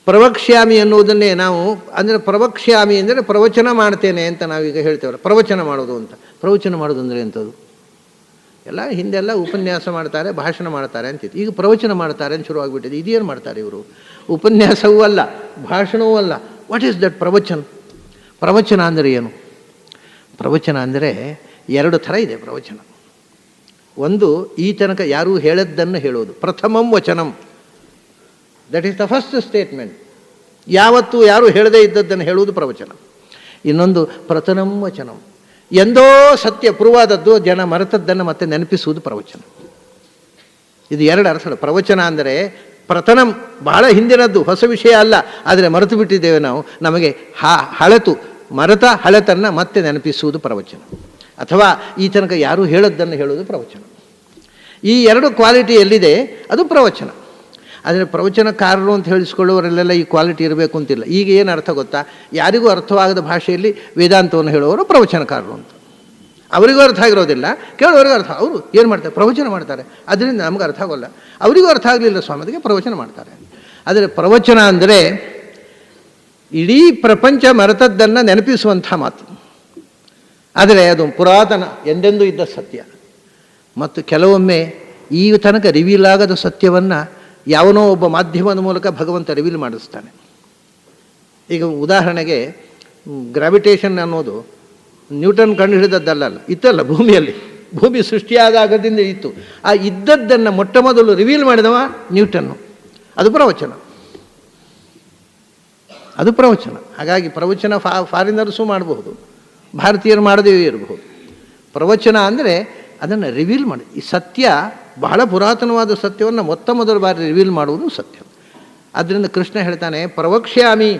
ಪ್ರವಕ್ಷ್ಯಾಮಿ ಅನ್ನುವುದನ್ನೇ ನಾವು ಅಂದರೆ ಪ್ರವಕ್ಷ್ಯಾಮಿ ಅಂದರೆ ಪ್ರವಚನ ಮಾಡ್ತೇನೆ ಅಂತ ನಾವೀಗ ಹೇಳ್ತೇವಲ್ಲ, ಪ್ರವಚನ ಮಾಡೋದು ಅಂತ. ಪ್ರವಚನ ಮಾಡೋದು ಅಂದರೆ ಎಂಥದ್ದು? ಎಲ್ಲ ಹಿಂದೆಲ್ಲ ಉಪನ್ಯಾಸ ಮಾಡ್ತಾರೆ, ಭಾಷಣ ಮಾಡ್ತಾರೆ ಅಂತಿತ್ತು. ಈಗ ಪ್ರವಚನ ಮಾಡ್ತಾರೆ ಅಂತ ಶುರುವಾಗ್ಬಿಟ್ಟಿದೆ. ಇದೇನು ಮಾಡ್ತಾರೆ ಇವರು? ಉಪನ್ಯಾಸವೂ ಅಲ್ಲ, ಭಾಷಣವೂ ಅಲ್ಲ. ವಾಟ್ ಈಸ್ ದಟ್ ಪ್ರವಚನ? ಪ್ರವಚನ ಅಂದರೆ ಏನು? ಪ್ರವಚನ ಅಂದರೆ ಎರಡು ಥರ ಇದೆ ಪ್ರವಚನ. ಒಂದು, ಈ ತನಕ ಯಾರೂ ಹೇಳದ್ದನ್ನು ಹೇಳೋದು, ಪ್ರಥಮಂ ವಚನಂ, that is the first statement. ಯಾವತ್ತೂ ಯಾರೂ ಹೇಳದೇ ಇದ್ದದ್ದನ್ನು ಹೇಳುವುದು ಪ್ರವಚನ. ಇನ್ನೊಂದು ಪ್ರಥಮಂ ವಚನಂ, ಎಂದೋ ಸತ್ಯ ಪ್ರೂವಾದದ್ದು ಜನ ಮರೆತದ್ದನ್ನು ಮತ್ತೆ ನೆನಪಿಸುವುದು ಪ್ರವಚನ. ಇದು ಎರಡು ಅರ್ಥ. ಪ್ರವಚನ ಅಂದರೆ ಪ್ರಥಮಂ, ಬಹಳ ಹಿಂದಿನದ್ದು, ಹೊಸ ವಿಷಯ ಅಲ್ಲ, ಆದರೆ ಮರೆತು ಬಿಟ್ಟಿದ್ದೇವೆ ನಾವು, ನಮಗೆ ಮರೆತ ಹಳೆತನ್ನು ಮತ್ತೆ ನೆನಪಿಸುವುದು ಪ್ರವಚನ. ಅಥವಾ ಈ ತನಕ ಯಾರೂ ಹೇಳದ್ದನ್ನು ಹೇಳುವುದು ಪ್ರವಚನ. ಈ ಎರಡು ಕ್ವಾಲಿಟಿ ಎಲ್ಲಿದೆ ಅದು ಪ್ರವಚನ. ಆದರೆ ಪ್ರವಚನಕಾರರು ಅಂತ ಹೇಳಿಸ್ಕೊಳ್ಳೋರೆಲ್ಲ ಈ ಕ್ವಾಲಿಟಿ ಇರಬೇಕು ಅಂತಿಲ್ಲ. ಈಗ ಏನು ಅರ್ಥ ಗೊತ್ತಾ? ಯಾರಿಗೂ ಅರ್ಥವಾಗದ ಭಾಷೆಯಲ್ಲಿ ವೇದಾಂತವನ್ನು ಹೇಳುವವರು ಪ್ರವಚನಕಾರರು ಅಂತ. ಅವರಿಗೂ ಅರ್ಥ ಆಗಿರೋದಿಲ್ಲ, ಕೇಳೋರಿಗೂ ಅರ್ಥ. ಅವರು ಏನು ಮಾಡ್ತಾರೆ? ಪ್ರವಚನ ಮಾಡ್ತಾರೆ. ಅದರಿಂದ ನಮಗೆ ಅರ್ಥ ಆಗೋಲ್ಲ, ಅವರಿಗೂ ಅರ್ಥ ಆಗಲಿಲ್ಲ ಸ್ವಾಮಿ, ಅದಕ್ಕೆ ಪ್ರವಚನ ಮಾಡ್ತಾರೆ. ಆದರೆ ಪ್ರವಚನ ಅಂದರೆ ಇಡೀ ಪ್ರಪಂಚ ಮರೆತದ್ದನ್ನು ನೆನಪಿಸುವಂಥ ಮಾತು. ಆದರೆ ಅದು ಪುರಾತನ, ಎಂದೆಂದೂ ಇದ್ದ ಸತ್ಯ. ಮತ್ತು ಕೆಲವೊಮ್ಮೆ ಈ ತನಕ ರಿವೀಲ್ ಆಗದ ಸತ್ಯವನ್ನು ಯಾವನೋ ಒಬ್ಬ ಮಾಧ್ಯಮದ ಮೂಲಕ ಭಗವಂತ ರಿವೀಲ್ ಮಾಡಿಸ್ತಾನೆ. ಈಗ ಉದಾಹರಣೆಗೆ ಗ್ರಾವಿಟೇಷನ್ ಅನ್ನೋದು ನ್ಯೂಟನ್ ಕಂಡು ಹಿಡಿದದ್ದಲ್ಲ, ಇತ್ತಲ್ಲ ಭೂಮಿಯಲ್ಲಿ. ಭೂಮಿ ಸೃಷ್ಟಿಯಾದಾಗದಿಂದ ಇತ್ತು. ಆ ಇದ್ದದ್ದನ್ನು ಮೊಟ್ಟ ಮೊದಲು ರಿವೀಲ್ ಮಾಡಿದವ ನ್ಯೂಟನ್ನು. ಅದು ಪ್ರವಚನ, ಅದು ಪ್ರವಚನ. ಹಾಗಾಗಿ ಪ್ರವಚನ ಫಾರಿನರ್ಸು ಮಾಡಬಹುದು, ಭಾರತೀಯರು ಮಾಡದೇ ಇರಬಹುದು. ಪ್ರವಚನ ಅಂದರೆ ಅದನ್ನು ರಿವೀಲ್ ಮಾಡಿ, ಈ ಸತ್ಯ ಬಹಳ ಪುರಾತನವಾದ ಸತ್ಯವನ್ನು ಮೊತ್ತ ಮೊದಲ ಬಾರಿ ರಿವೀಲ್ ಮಾಡುವುದು ಸತ್ಯ. ಆದ್ದರಿಂದ ಕೃಷ್ಣ ಹೇಳ್ತಾನೆ ಪ್ರವಕ್ಷ್ಯಾಮಿ,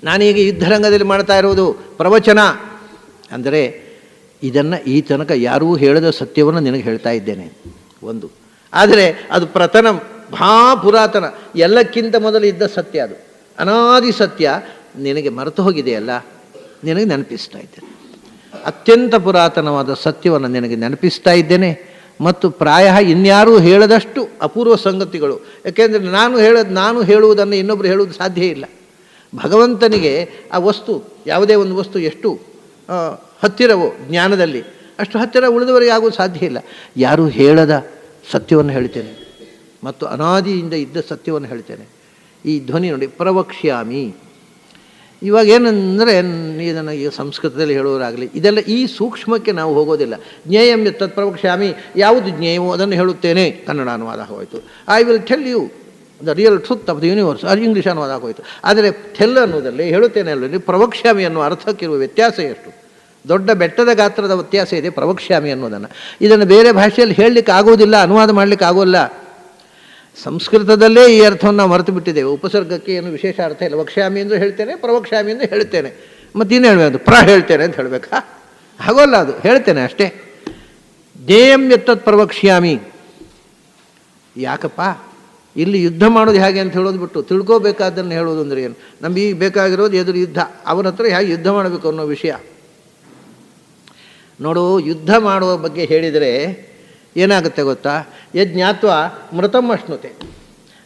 ನಾನೀಗ ಯುದ್ಧರಂಗದಲ್ಲಿ ಮಾಡ್ತಾ ಇರೋದು ಪ್ರವಚನ ಅಂದರೆ ಇದನ್ನು ಈ ತನಕ ಯಾರೂ ಹೇಳದ ಸತ್ಯವನ್ನು ನಿನಗೆ ಹೇಳ್ತಾ ಇದ್ದೇನೆ ಒಂದು. ಆದರೆ ಅದು ಪ್ರಥಮ, ಪುರಾತನ, ಎಲ್ಲಕ್ಕಿಂತ ಮೊದಲು ಇದ್ದ ಸತ್ಯ, ಅದು ಅನಾದಿ ಸತ್ಯ. ನಿನಗೆ ಮರೆತು ಹೋಗಿದೆಯಲ್ಲ, ನಿನಗೆ ನೆನಪಿಸ್ತಾ ಇದ್ದೇನೆ. ಅತ್ಯಂತ ಪುರಾತನವಾದ ಸತ್ಯವನ್ನು ನಿನಗೆ ನೆನಪಿಸ್ತಾ ಇದ್ದೇನೆ. ಮತ್ತು ಪ್ರಾಯ ಇನ್ಯಾರೂ ಹೇಳದಷ್ಟು ಅಪೂರ್ವ ಸಂಗತಿಗಳು. ಯಾಕೆಂದರೆ ನಾನು ಹೇಳುವುದನ್ನು ಇನ್ನೊಬ್ಬರು ಹೇಳುವುದು ಸಾಧ್ಯ ಇಲ್ಲ. ಭಗವಂತನಿಗೆ ಆ ವಸ್ತು, ಯಾವುದೇ ಒಂದು ವಸ್ತು ಎಷ್ಟು ಹತ್ತಿರವೋ ಜ್ಞಾನದಲ್ಲಿ, ಅಷ್ಟು ಹತ್ತಿರ ಉಳಿದವರಿಗೆ ಆಗೋದು ಸಾಧ್ಯ ಇಲ್ಲ. ಯಾರೂ ಹೇಳದ ಸತ್ಯವನ್ನು ಹೇಳ್ತೇನೆ ಮತ್ತು ಅನಾದಿಯಿಂದ ಇದ್ದ ಸತ್ಯವನ್ನು ಹೇಳ್ತೇನೆ. ಈ ಧ್ವನಿ ನೋಡಿ, ಪ್ರವಕ್ಷ್ಯಾಮಿ. ಇವಾಗ ಏನಂದರೆ ಇದನ್ನು ಈಗ ಸಂಸ್ಕೃತದಲ್ಲಿ ಹೇಳೋರಾಗಲಿ, ಇದೆಲ್ಲ ಈ ಸೂಕ್ಷ್ಮಕ್ಕೆ ನಾವು ಹೋಗೋದಿಲ್ಲ. ಜ್ಞೇಯಂ ತತ್ ಪ್ರವಕ್ಷ್ಯಾಮಿ, ಯಾವುದು ಜ್ಞೇಯವೋ ಅದನ್ನು ಹೇಳುತ್ತೇನೆ, ಕನ್ನಡ ಅನುವಾದ ಹೋಯಿತು. I will tell you the real truth of the universe, ಅದು ಇಂಗ್ಲೀಷ್ ಅನುವಾದ ಹೋಯಿತು. ಆದರೆ ಟೆಲ್ ಅನ್ನೋದಲ್ಲಿ, ಹೇಳುತ್ತೇನೆ ಅನ್ನೋದಲ್ಲಿ ಪ್ರವಕ್ಷ್ಯಾಮಿ ಅನ್ನೋ ಅರ್ಥಕ್ಕಿರುವ ವ್ಯತ್ಯಾಸ ಎಷ್ಟು ದೊಡ್ಡ ಬೆಟ್ಟದ ಗಾತ್ರದ ವ್ಯತ್ಯಾಸ ಇದೆ ಪ್ರವಕ್ಷ್ಯಾಮಿ ಅನ್ನೋದನ್ನು. ಇದನ್ನು ಬೇರೆ ಭಾಷೆಯಲ್ಲಿ ಹೇಳಲಿಕ್ಕೆ ಆಗೋದಿಲ್ಲ, ಅನುವಾದ ಮಾಡಲಿಕ್ಕೆ ಆಗೋಲ್ಲ. ಸಂಸ್ಕೃತದಲ್ಲೇ ಈ ಅರ್ಥವನ್ನು ನಾವು ಮರೆತು ಬಿಟ್ಟಿದ್ದೇವೆ. ಉಪಸರ್ಗಕ್ಕೆ ಏನು ವಿಶೇಷ ಅರ್ಥ ಇಲ್ಲ. ವಕ್ಷ್ಯಾಮಿ ಎಂದು ಹೇಳ್ತೇನೆ, ಪ್ರವಕ್ಷ್ಯಾಮಿ ಎಂದು ಹೇಳ್ತೇನೆ. ಮತ್ತೇನು ಹೇಳಬೇಕು? ಹೇಳ್ತೇನೆ ಅಂತ ಹೇಳಬೇಕಾ? ಆಗೋಲ್ಲ, ಅದು ಹೇಳ್ತೇನೆ ಅಷ್ಟೇ. ಜ್ಞೇಯಂ ಯತ್ತತ್ ಪ್ರವಕ್ಷ್ಯಾಮಿ. ಯಾಕಪ್ಪ ಇಲ್ಲಿ ಯುದ್ಧ ಮಾಡೋದು ಹೇಗೆ ಅಂತ ಹೇಳೋದು ಬಿಟ್ಟು ತಿಳ್ಕೋಬೇಕಾದ್ದನ್ನು ಹೇಳೋದು ಅಂದರೆ ಏನು? ನಮಗೆ ಈಗ ಬೇಕಾಗಿರೋದು ಎದುರು ಯುದ್ಧ, ಅವನ ಹತ್ರ ಹೇಗೆ ಯುದ್ಧ ಮಾಡಬೇಕು ಅನ್ನೋ ವಿಷಯ. ನೋಡು, ಯುದ್ಧ ಮಾಡುವ ಬಗ್ಗೆ ಹೇಳಿದರೆ ಏನಾಗುತ್ತೆ ಗೊತ್ತಾ? ಯಜ್ಞಾತ್ವ ಮೃತಂ ಅಶ್ನುತೆ.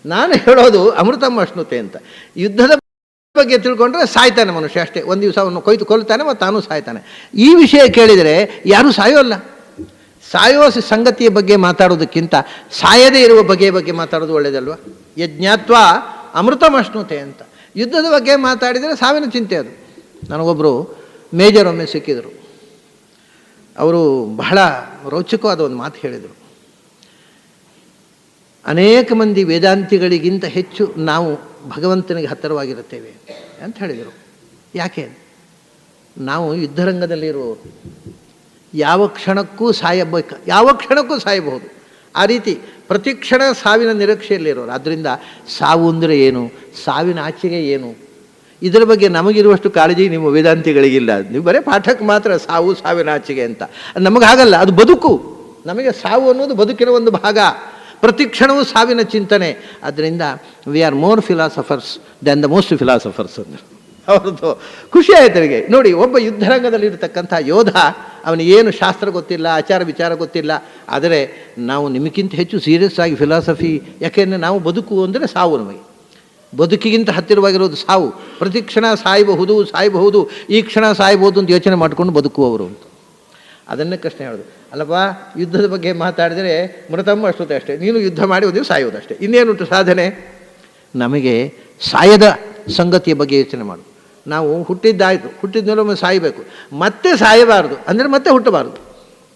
ನಾನು ಹೇಳೋದು ಅಮೃತಂ ಅಶ್ನುತೆ ಅಂತ. ಯುದ್ಧದ ಬಗ್ಗೆ ತಿಳ್ಕೊಂಡ್ರೆ ಸಾಯ್ತಾನೆ ಮನುಷ್ಯ ಅಷ್ಟೇ. ಒಂದು ದಿವಸ ಅವನು ಕೊಲ್ತಾನೆ ಮತ್ತು ತಾನು ಸಾಯ್ತಾನೆ. ಈ ವಿಷಯ ಕೇಳಿದರೆ ಯಾರೂ ಸಾಯೋಲ್ಲ. ಸಾಯೋ ಸಂಗತಿಯ ಬಗ್ಗೆ ಮಾತಾಡೋದಕ್ಕಿಂತ ಸಾಯದೇ ಇರುವ ಬಗೆಯ ಬಗ್ಗೆ ಮಾತಾಡೋದು ಒಳ್ಳೆಯದಲ್ವ? ಯಜ್ಞಾತ್ವ ಅಮೃತಂ ಅಶ್ನುತೆ ಅಂತ. ಯುದ್ಧದ ಬಗ್ಗೆ ಮಾತಾಡಿದರೆ ಸಾವಿನ ಚಿಂತೆ ಅದು. ನನಗೊಬ್ಬರು ಮೇಜರ್ ಒಮ್ಮೆ ಸಿಕ್ಕಿದರು. ಅವರು ಬಹಳ ರೋಚಕವಾದ ಒಂದು ಮಾತು ಹೇಳಿದರು. ಅನೇಕ ಮಂದಿ ವೇದಾಂತಿಗಳಿಗಿಂತ ಹೆಚ್ಚು ನಾವು ಭಗವಂತನಿಗೆ ಹತ್ತಿರವಾಗಿರುತ್ತೇವೆ ಅಂತ ಹೇಳಿದರು. ಯಾಕೆ? ನಾವು ಯುದ್ಧರಂಗದಲ್ಲಿರುವವರು, ಯಾವ ಕ್ಷಣಕ್ಕೂ ಸಾಯಬಹುದು. ಆ ರೀತಿ ಪ್ರತಿಕ್ಷಣ ಸಾವಿನ ನಿರೀಕ್ಷೆಯಲ್ಲಿರೋರು. ಆದ್ದರಿಂದ ಸಾವು ಅಂದರೆ ಏನು, ಸಾವಿನ ಆಚೆಗೆ ಏನು, ಇದರ ಬಗ್ಗೆ ನಮಗಿರುವಷ್ಟು ಕಾಳಜಿ ನಿಮ್ಮ ವೇದಾಂತಿಗಳಿಗಿಲ್ಲ. ನೀವು ಬರೀ ಪಾಠಕ್ಕೆ ಮಾತ್ರ ಸಾವು, ಸಾವಿನ ಆಚೆಗೆ ಅಂತ. ನಮಗೆ ಹಾಗಲ್ಲ, ಅದು ಬದುಕು. ನಮಗೆ ಸಾವು ಅನ್ನೋದು ಬದುಕಿನ ಒಂದು ಭಾಗ. ಪ್ರತಿ ಕ್ಷಣವೂ ಸಾವಿನ ಚಿಂತನೆ. ಆದ್ದರಿಂದ we are more philosophers than the most philosophers ಅಂದರು. ಅವ್ರದ್ದು ಖುಷಿ ಆಯ್ತು ಅವರಿಗೆ. ನೋಡಿ, ಒಬ್ಬ ಯುದ್ಧರಂಗದಲ್ಲಿ ಇರತಕ್ಕಂಥ ಯೋಧ, ಅವನಿಗೆ ಏನು ಶಾಸ್ತ್ರ ಗೊತ್ತಿಲ್ಲ, ಆಚಾರ ವಿಚಾರ ಗೊತ್ತಿಲ್ಲ, ಆದರೆ ನಾವು ನಿಮಗಿಂತ ಹೆಚ್ಚು ಸೀರಿಯಸ್ ಆಗಿ ಫಿಲಾಸಫಿ, ಯಾಕೆಂದರೆ ನಾವು ಬದುಕು ಅಂದರೆ ಸಾವು, ನಮಗೆ ಬದುಕಿಗಿಂತ ಹತ್ತಿರವಾಗಿರೋದು ಸಾವು. ಪ್ರತಿ ಕ್ಷಣ ಸಾಯಬಹುದು, ಈ ಕ್ಷಣ ಸಾಯಬಹುದು ಅಂತ ಯೋಚನೆ ಮಾಡಿಕೊಂಡು ಬದುಕುವವರು ಅಂತ. ಅದನ್ನೇ ಕೃಷ್ಣ ಹೇಳೋದು. ಅಲ್ಲಪ್ಪ, ಯುದ್ಧದ ಬಗ್ಗೆ ಮಾತಾಡಿದರೆ ಮೃತಮ್ಮ ಅಷ್ಟೊತ್ತೆ ಅಷ್ಟೇ, ನೀನು ಯುದ್ಧ ಮಾಡಿ ಒಂದು ಸಾಯೋದಷ್ಟೇ, ಇನ್ನೇನುಂಟು ಸಾಧನೆ? ನಮಗೆ ಸಾಯದ ಸಂಗತಿಯ ಬಗ್ಗೆ ಯೋಚನೆ ಮಾಡು. ನಾವು ಹುಟ್ಟಿದ್ದಾಯಿತು, ಹುಟ್ಟಿದ ಮೇಲೆ ಒಮ್ಮೆ ಸಾಯಬೇಕು, ಮತ್ತೆ ಸಾಯಬಾರ್ದು ಅಂದರೆ ಮತ್ತೆ ಹುಟ್ಟಬಾರ್ದು.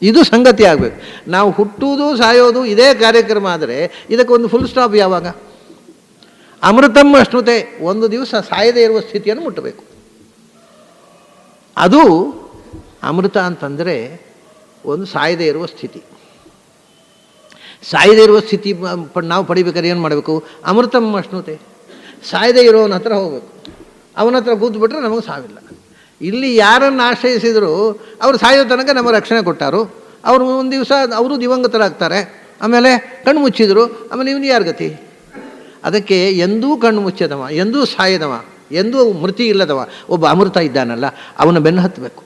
ಇದು ಸಂಗತಿ ಆಗಬೇಕು. ನಾವು ಹುಟ್ಟುವುದು ಸಾಯೋದು ಇದೇ ಕಾರ್ಯಕ್ರಮ ಆದರೆ ಇದಕ್ಕೆ ಒಂದು ಫುಲ್ ಸ್ಟಾಪ್ ಯಾವಾಗ? ಅಮೃತಮ್ಮ ಅಶ್ನುತೆ, ಒಂದು ದಿವಸ ಸಾಯದೇ ಇರುವ ಸ್ಥಿತಿಯನ್ನು ಮುಟ್ಟಬೇಕು. ಅದು ಅಮೃತ ಅಂತಂದರೆ ಒಂದು ಸಾಯದೇ ಇರುವ ಸ್ಥಿತಿ. ಸಾಯದೇ ಇರುವ ಸ್ಥಿತಿ ನಾವು ಪಡಿಬೇಕಾದ್ರೆ ಏನು ಮಾಡಬೇಕು? ಅಮೃತಮ್ಮ ಅಶ್ನುತೆ, ಸಾಯದೇ ಇರೋವನ ಹತ್ರ ಹೋಗಬೇಕು. ಅವನ ಹತ್ರ ಕೂತ್ಬಿಟ್ರೆ ನಮಗೆ ಸಾವಿಲ್ಲ. ಇಲ್ಲಿ ಯಾರನ್ನು ಆಶ್ರಯಿಸಿದರೂ ಅವರು ಸಾಯೋ ತನಕ ನಮಗೆ ರಕ್ಷಣೆ ಕೊಟ್ಟಾರು. ಅವರು ಒಂದು ದಿವಸ ಅವರು ದಿವಂಗತರಾಗ್ತಾರೆ, ಆಮೇಲೆ ಕಣ್ಣು ಮುಚ್ಚಿದರು, ಆಮೇಲೆ ಇವನು ಯಾರ ಗತಿ? ಅದಕ್ಕೆ ಎಂದೂ ಕಣ್ಣು ಮುಚ್ಚದವ, ಎಂದೂ ಸಾಯದವ, ಎಂದೂ ಮೃತಿ ಇಲ್ಲದವ ಒಬ್ಬ ಅಮೃತ ಇದ್ದಾನಲ್ಲ, ಅವನ ಬೆನ್ನು ಹತ್ತಬೇಕು.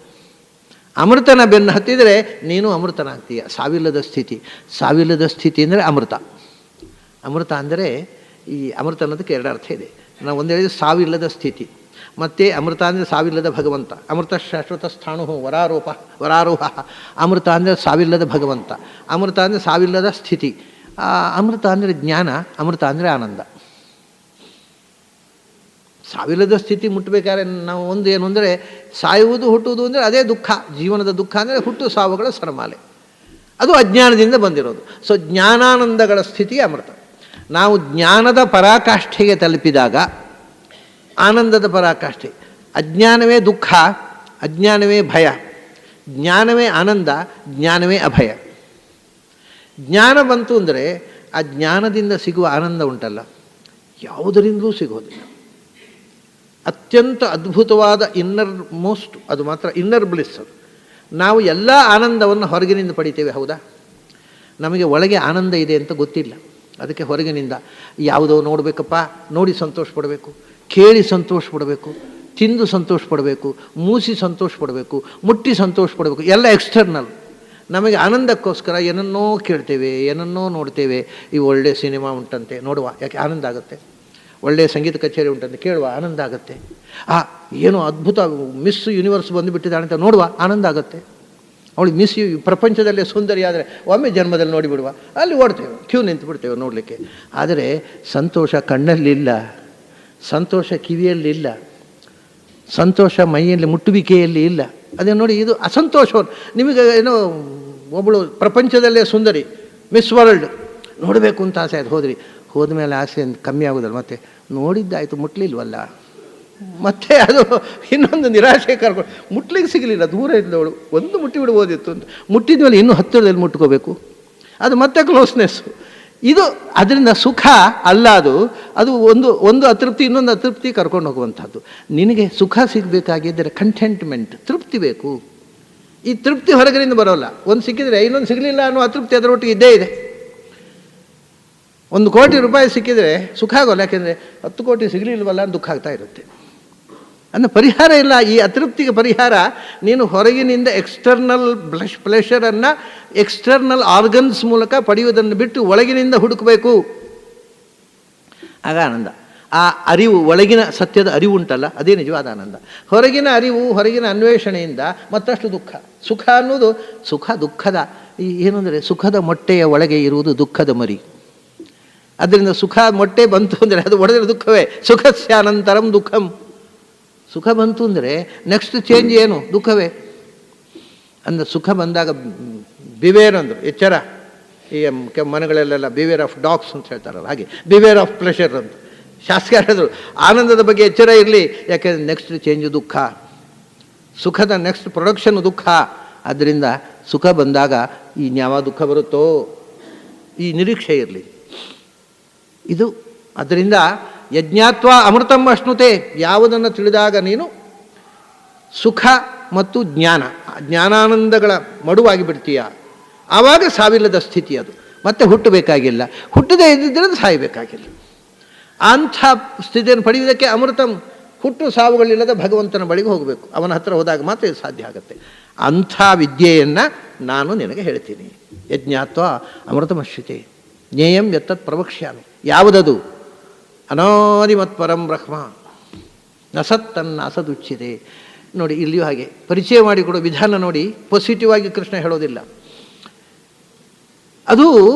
ಅಮೃತನ ಬೆನ್ನು ಹತ್ತಿದರೆ ನೀನು ಅಮೃತನಾಗ್ತೀಯ. ಸಾವಿಲ್ಲದ ಸ್ಥಿತಿ, ಸಾವಿಲ್ಲದ ಸ್ಥಿತಿ ಅಂದರೆ ಅಮೃತ. ಅಮೃತ ಅಂದರೆ ಈ ಅಮೃತ ಅನ್ನೋದಕ್ಕೆ ಎರಡು ಅರ್ಥ ಇದೆ. ನಾವು ಒಂದು ಹೇಳಿದರೆ ಸಾವಿಲ್ಲದ ಸ್ಥಿತಿ, ಮತ್ತು ಅಮೃತ ಅಂದರೆ ಸಾವಿಲ್ಲದ ಭಗವಂತ. ಅಮೃತ ಶಾಶ್ವತ ಸ್ಥಾಣು ವರಾರೋಹ. ಅಮೃತ ಅಂದರೆ ಸಾವಿಲ್ಲದ ಭಗವಂತ, ಅಮೃತ ಅಂದರೆ ಸಾವಿಲ್ಲದ ಸ್ಥಿತಿ. ಅಮೃತ ಅಂದರೆ ಜ್ಞಾನ, ಅಮೃತ ಅಂದರೆ ಆನಂದ. ಸಾವಿಲ್ಲದ ಸ್ಥಿತಿ ಮುಟ್ಟಬೇಕಾದ್ರೆ ನಾವು ಒಂದು ಏನು ಅಂದರೆ ಸಾಯುವುದು ಹುಟ್ಟುವುದು ಅಂದರೆ ಅದೇ ದುಃಖ. ಜೀವನದ ದುಃಖ ಅಂದರೆ ಹುಟ್ಟು ಸಾವುಗಳ ಸರಮಾಲೆ, ಅದು ಅಜ್ಞಾನದಿಂದ ಬಂದಿರೋದು. ಸೊ ಜ್ಞಾನಾನಂದಗಳ ಸ್ಥಿತಿ ಅಮೃತ. ನಾವು ಜ್ಞಾನದ ಪರಾಕಾಷ್ಠೆಗೆ ತಲುಪಿದಾಗ ಆನಂದದ ಪರಾಕಾಷ್ಠೆ. ಅಜ್ಞಾನವೇ ದುಃಖ, ಅಜ್ಞಾನವೇ ಭಯ, ಜ್ಞಾನವೇ ಆನಂದ, ಜ್ಞಾನವೇ ಅಭಯ. ಜ್ಞಾನ ಬಂತು ಅಂದರೆ ಆ ಜ್ಞಾನದಿಂದ ಸಿಗುವ ಆನಂದ ಉಂಟಲ್ಲ, ಯಾವುದರಿಂದಲೂ ಸಿಗೋದಿಲ್ಲ. ಅತ್ಯಂತ ಅದ್ಭುತವಾದ ಇನ್ನರ್ ಮೋಸ್ಟ್, ಅದು ಮಾತ್ರ ಇನ್ನರ್ ಬ್ಲಿಸ್. ಅದು ನಾವು ಎಲ್ಲ ಆನಂದವನ್ನು ಹೊರಗಿನಿಂದ ಪಡಿತೇವೆ, ಹೌದಾ? ನಮಗೆ ಒಳಗೆ ಆನಂದ ಇದೆ ಅಂತ ಗೊತ್ತಿಲ್ಲ, ಅದಕ್ಕೆ ಹೊರಗಿನಿಂದ ಯಾವುದೋ ನೋಡಬೇಕಪ್ಪ, ನೋಡಿ ಸಂತೋಷ ಪಡಬೇಕು, ಕೇಳಿ ಸಂತೋಷ ಪಡಬೇಕು, ತಿಂದು ಸಂತೋಷ ಪಡಬೇಕು, ಮೂಸಿ ಸಂತೋಷ ಪಡಬೇಕು, ಮುಟ್ಟಿ ಸಂತೋಷ ಪಡಬೇಕು, ಎಲ್ಲ ಎಕ್ಸ್ಟರ್ನಲ್. ನಮಗೆ ಆನಂದಕ್ಕೋಸ್ಕರ ಏನನ್ನೋ ಕೇಳ್ತೇವೆ, ಏನನ್ನೋ ನೋಡ್ತೇವೆ. ಈ ಒಳ್ಳೆಯ ಸಿನಿಮಾ ಉಂಟಂತೆ ನೋಡುವ, ಯಾಕೆ ಆನಂದ ಆಗುತ್ತೆ. ಒಳ್ಳೆಯ ಸಂಗೀತ ಕಚೇರಿ ಉಂಟಂತೆ ಕೇಳುವ, ಆನಂದ ಆಗುತ್ತೆ. ಏನೋ ಅದ್ಭುತ ಮಿಸ್ ಯೂನಿವರ್ಸ್ ಬಂದುಬಿಟ್ಟಿದ್ದಾಳೆ ಅಂತ ನೋಡುವ, ಆನಂದ ಆಗುತ್ತೆ. ಅವಳಿಗೆ ಮಿಸ್ ಪ್ರಪಂಚದಲ್ಲೇ ಸುಂದರಿ ಆದರೆ ಒಮ್ಮೆ ಜನ್ಮದಲ್ಲಿ ನೋಡಿಬಿಡುವ, ಅಲ್ಲಿ ಓಡ್ತೇವೆ, ಕ್ಯೂ ನಿಂತು ಬಿಡ್ತೇವೆ ನೋಡಲಿಕ್ಕೆ. ಆದರೆ ಸಂತೋಷ ಕಣ್ಣಲ್ಲಿಲ್ಲ, ಸಂತೋಷ ಕಿವಿಯಲ್ಲಿಲ್ಲ, ಸಂತೋಷ ಮೈಯಲ್ಲಿ ಮುಟ್ಟುವಿಕೆಯಲ್ಲಿ ಇಲ್ಲ. ಅದೇ ನೋಡಿ, ಇದು ಅಸಂತೋಷವನ್ನು ನಿಮಗೆ ಏನೋ ಒಬ್ಬಳು ಪ್ರಪಂಚದಲ್ಲೇ ಸುಂದರಿ ಮಿಸ್ ವರ್ಲ್ಡ್ ನೋಡಬೇಕು ಅಂತ ಆಸೆ ಆಯ್ತು, ಹೋದ ಮೇಲೆ ಆಸೆ ಕಮ್ಮಿ ಆಗೋದಲ್ಲ, ಮತ್ತೆ ನೋಡಿದ್ದಾಯಿತು ಮುಟ್ಲಿಲ್ವಲ್ಲ, ಮತ್ತೆ ಅದು ಇನ್ನೊಂದು ನಿರಾಶೆ ಕರ್ಕೊಂಡು ಮುಟ್ಲಿಕ್ಕೆ ಸಿಗಲಿಲ್ಲ, ದೂರ ಇದ್ದವಳು ಒಂದು ಮುಟ್ಟಿ ಬಿಡ್ಬೋದಿತ್ತು ಅಂತ ಮುಟ್ಟಿದ ಮೇಲೆ ಇನ್ನೂ ಹತ್ತಿರದಲ್ಲಿ ಮುಟ್ಕೋಬೇಕು, ಅದು ಮತ್ತೆ ಕ್ಲೋಸ್ನೆಸ್ಸು. ಇದು ಅದರಿಂದ ಸುಖ ಅಲ್ಲ, ಅದು ಒಂದು ಅತೃಪ್ತಿ ಇನ್ನೊಂದು ಅತೃಪ್ತಿ ಕರ್ಕೊಂಡು ಹೋಗುವಂಥದ್ದು. ನಿನಗೆ ಸುಖ ಸಿಗಬೇಕಾಗಿದ್ದರೆ ಕಂಟೆಂಟ್ಮೆಂಟ್, ತೃಪ್ತಿ ಬೇಕು. ಈ ತೃಪ್ತಿ ಹೊರಗಿನಿಂದ ಬರೋಲ್ಲ. ಒಂದು ಸಿಕ್ಕಿದರೆ ಇನ್ನೊಂದು ಸಿಗಲಿಲ್ಲ ಅನ್ನೋ ಅತೃಪ್ತಿ ಅದರೊಟ್ಟಿಗೆ ಇದ್ದೇ ಇದೆ. 1 ಕೋಟಿ ರೂಪಾಯಿ ಸಿಕ್ಕಿದರೆ ಸುಖ ಆಗೋಲ್ಲ, ಯಾಕೆಂದರೆ 10 ಕೋಟಿ ಸಿಗಲಿಲ್ವಲ್ಲ ಅಂತ ದುಃಖ ಆಗ್ತಾ ಇರುತ್ತೆ. ಅಂದರೆ ಪರಿಹಾರ ಇಲ್ಲ. ಈ ಅತೃಪ್ತಿಗೆ ಪರಿಹಾರ ನೀನು ಹೊರಗಿನಿಂದ ಎಕ್ಸ್ಟರ್ನಲ್ ಪ್ಲೆಷರನ್ನು ಎಕ್ಸ್ಟರ್ನಲ್ ಆರ್ಗನ್ಸ್ ಮೂಲಕ ಪಡೆಯುವುದನ್ನು ಬಿಟ್ಟು ಒಳಗಿನಿಂದ ಹುಡುಕಬೇಕು, ಆಗ ಆನಂದ. ಆ ಅರಿವು, ಒಳಗಿನ ಸತ್ಯದ ಅರಿವು ಉಂಟಲ್ಲ, ಅದೇ ನಿಜವಾದ ಆನಂದ. ಹೊರಗಿನ ಅರಿವು, ಹೊರಗಿನ ಅನ್ವೇಷಣೆಯಿಂದ ಮತ್ತಷ್ಟು ದುಃಖ. ಸುಖ ಅನ್ನೋದು ಸುಖ ದುಃಖದ ಏನು ಅಂದರೆ ಸುಖದ ಮೊಟ್ಟೆಯ ಒಳಗೆ ಇರುವುದು ದುಃಖದ ಮರಿ. ಅದರಿಂದ ಸುಖ ಮೊಟ್ಟೆ ಬಂತು ಅಂದರೆ ಅದು ಒಡೆದಿರೋ ದುಃಖವೇ. ಸುಖಸ್ಯಾನಂತರಂ ದುಃಖಂ. ಸುಖ ಬಂತು ಅಂದರೆ ನೆಕ್ಸ್ಟ್ ಚೇಂಜ್ ಏನು? ದುಃಖವೇ. ಅಂದರೆ ಸುಖ ಬಂದಾಗ ಬಿವೇರ್ ಅಂದರು, ಎಚ್ಚರ. ಈ ಮನೆಗಳಲ್ಲೆಲ್ಲ ಬಿವೇರ್ ಆಫ್ ಡಾಗ್ಸ್ ಅಂತ ಹೇಳ್ತಾರಲ್ಲ, ಹಾಗೆ ಬಿವೇರ್ ಆಫ್ ಪ್ಲೆಷರ್ ಅಂತ ಶಾಸ್ತ್ರ ಹೇಳಿದ್ರು. ಆನಂದದ ಬಗ್ಗೆ ಎಚ್ಚರ ಇರಲಿ, ಯಾಕೆಂದರೆ ನೆಕ್ಸ್ಟ್ ಚೇಂಜು ದುಃಖ, ಸುಖದ ನೆಕ್ಸ್ಟ್ ಪ್ರೊಡಕ್ಷನ್ ದುಃಖ. ಆದ್ದರಿಂದ ಸುಖ ಬಂದಾಗ ಯಾವ ದುಃಖ ಬರುತ್ತೋ ಈ ನಿರೀಕ್ಷೆ ಇರಲಿ. ಇದು ಅದರಿಂದ ಯಜ್ಞಾತ್ವಾ ಅಮೃತಂ ಅಶ್ನುತೆ. ಯಾವುದನ್ನು ತಿಳಿದಾಗ ನೀನು ಸುಖ ಮತ್ತು ಜ್ಞಾನಾನಂದಗಳ ಮಡುವಾಗಿ ಬಿಡ್ತೀಯ, ಆವಾಗ ಸಾವಿಲ್ಲದ ಸ್ಥಿತಿ. ಅದು ಮತ್ತೆ ಹುಟ್ಟಬೇಕಾಗಿಲ್ಲ, ಹುಟ್ಟದೇ ಇದ್ದಿದ್ದರಿಂದ ಸಾಯಬೇಕಾಗಿಲ್ಲ. ಅಂಥ ಸ್ಥಿತಿಯನ್ನು ಪಡೆಯುವುದಕ್ಕೆ ಅಮೃತಂ ಹುಟ್ಟು ಸಾವುಗಳಿಲ್ಲದ ಭಗವಂತನ ಬಳಿಗೆ ಹೋಗಬೇಕು. ಅವನ ಹತ್ರ ಹೋದಾಗ ಮಾತ್ರ ಇದು ಸಾಧ್ಯ ಆಗುತ್ತೆ. ಅಂಥ ವಿದ್ಯೆಯನ್ನು ನಾನು ನಿನಗೆ ಹೇಳ್ತೀನಿ. ಯಜ್ಞಾತ್ವ ಅಮೃತಮಶ್ಯತೆ ಜ್ಞೇಯಂ ಯತ್ತತ್ ಪ್ರವಕ್ಷ್ಯಾಮಿ. ಯಾವುದದು? ಅನಾದಿಮತ್ ಪರಂ ಬ್ರಹ್ಮ ನ ಸತ್ತನ್ನ ಅಸದುಚ್ಚಿದೆ. ನೋಡಿ, ಇಲ್ಲಿಯೂ ಹಾಗೆ ಪರಿಚಯ ಮಾಡಿಕೊಡೋ ವಿಧಾನ ನೋಡಿ. ಪಾಸಿಟಿವ್ ಆಗಿ ಕೃಷ್ಣ ಹೇಳೋದಿಲ್ಲ. ಅದು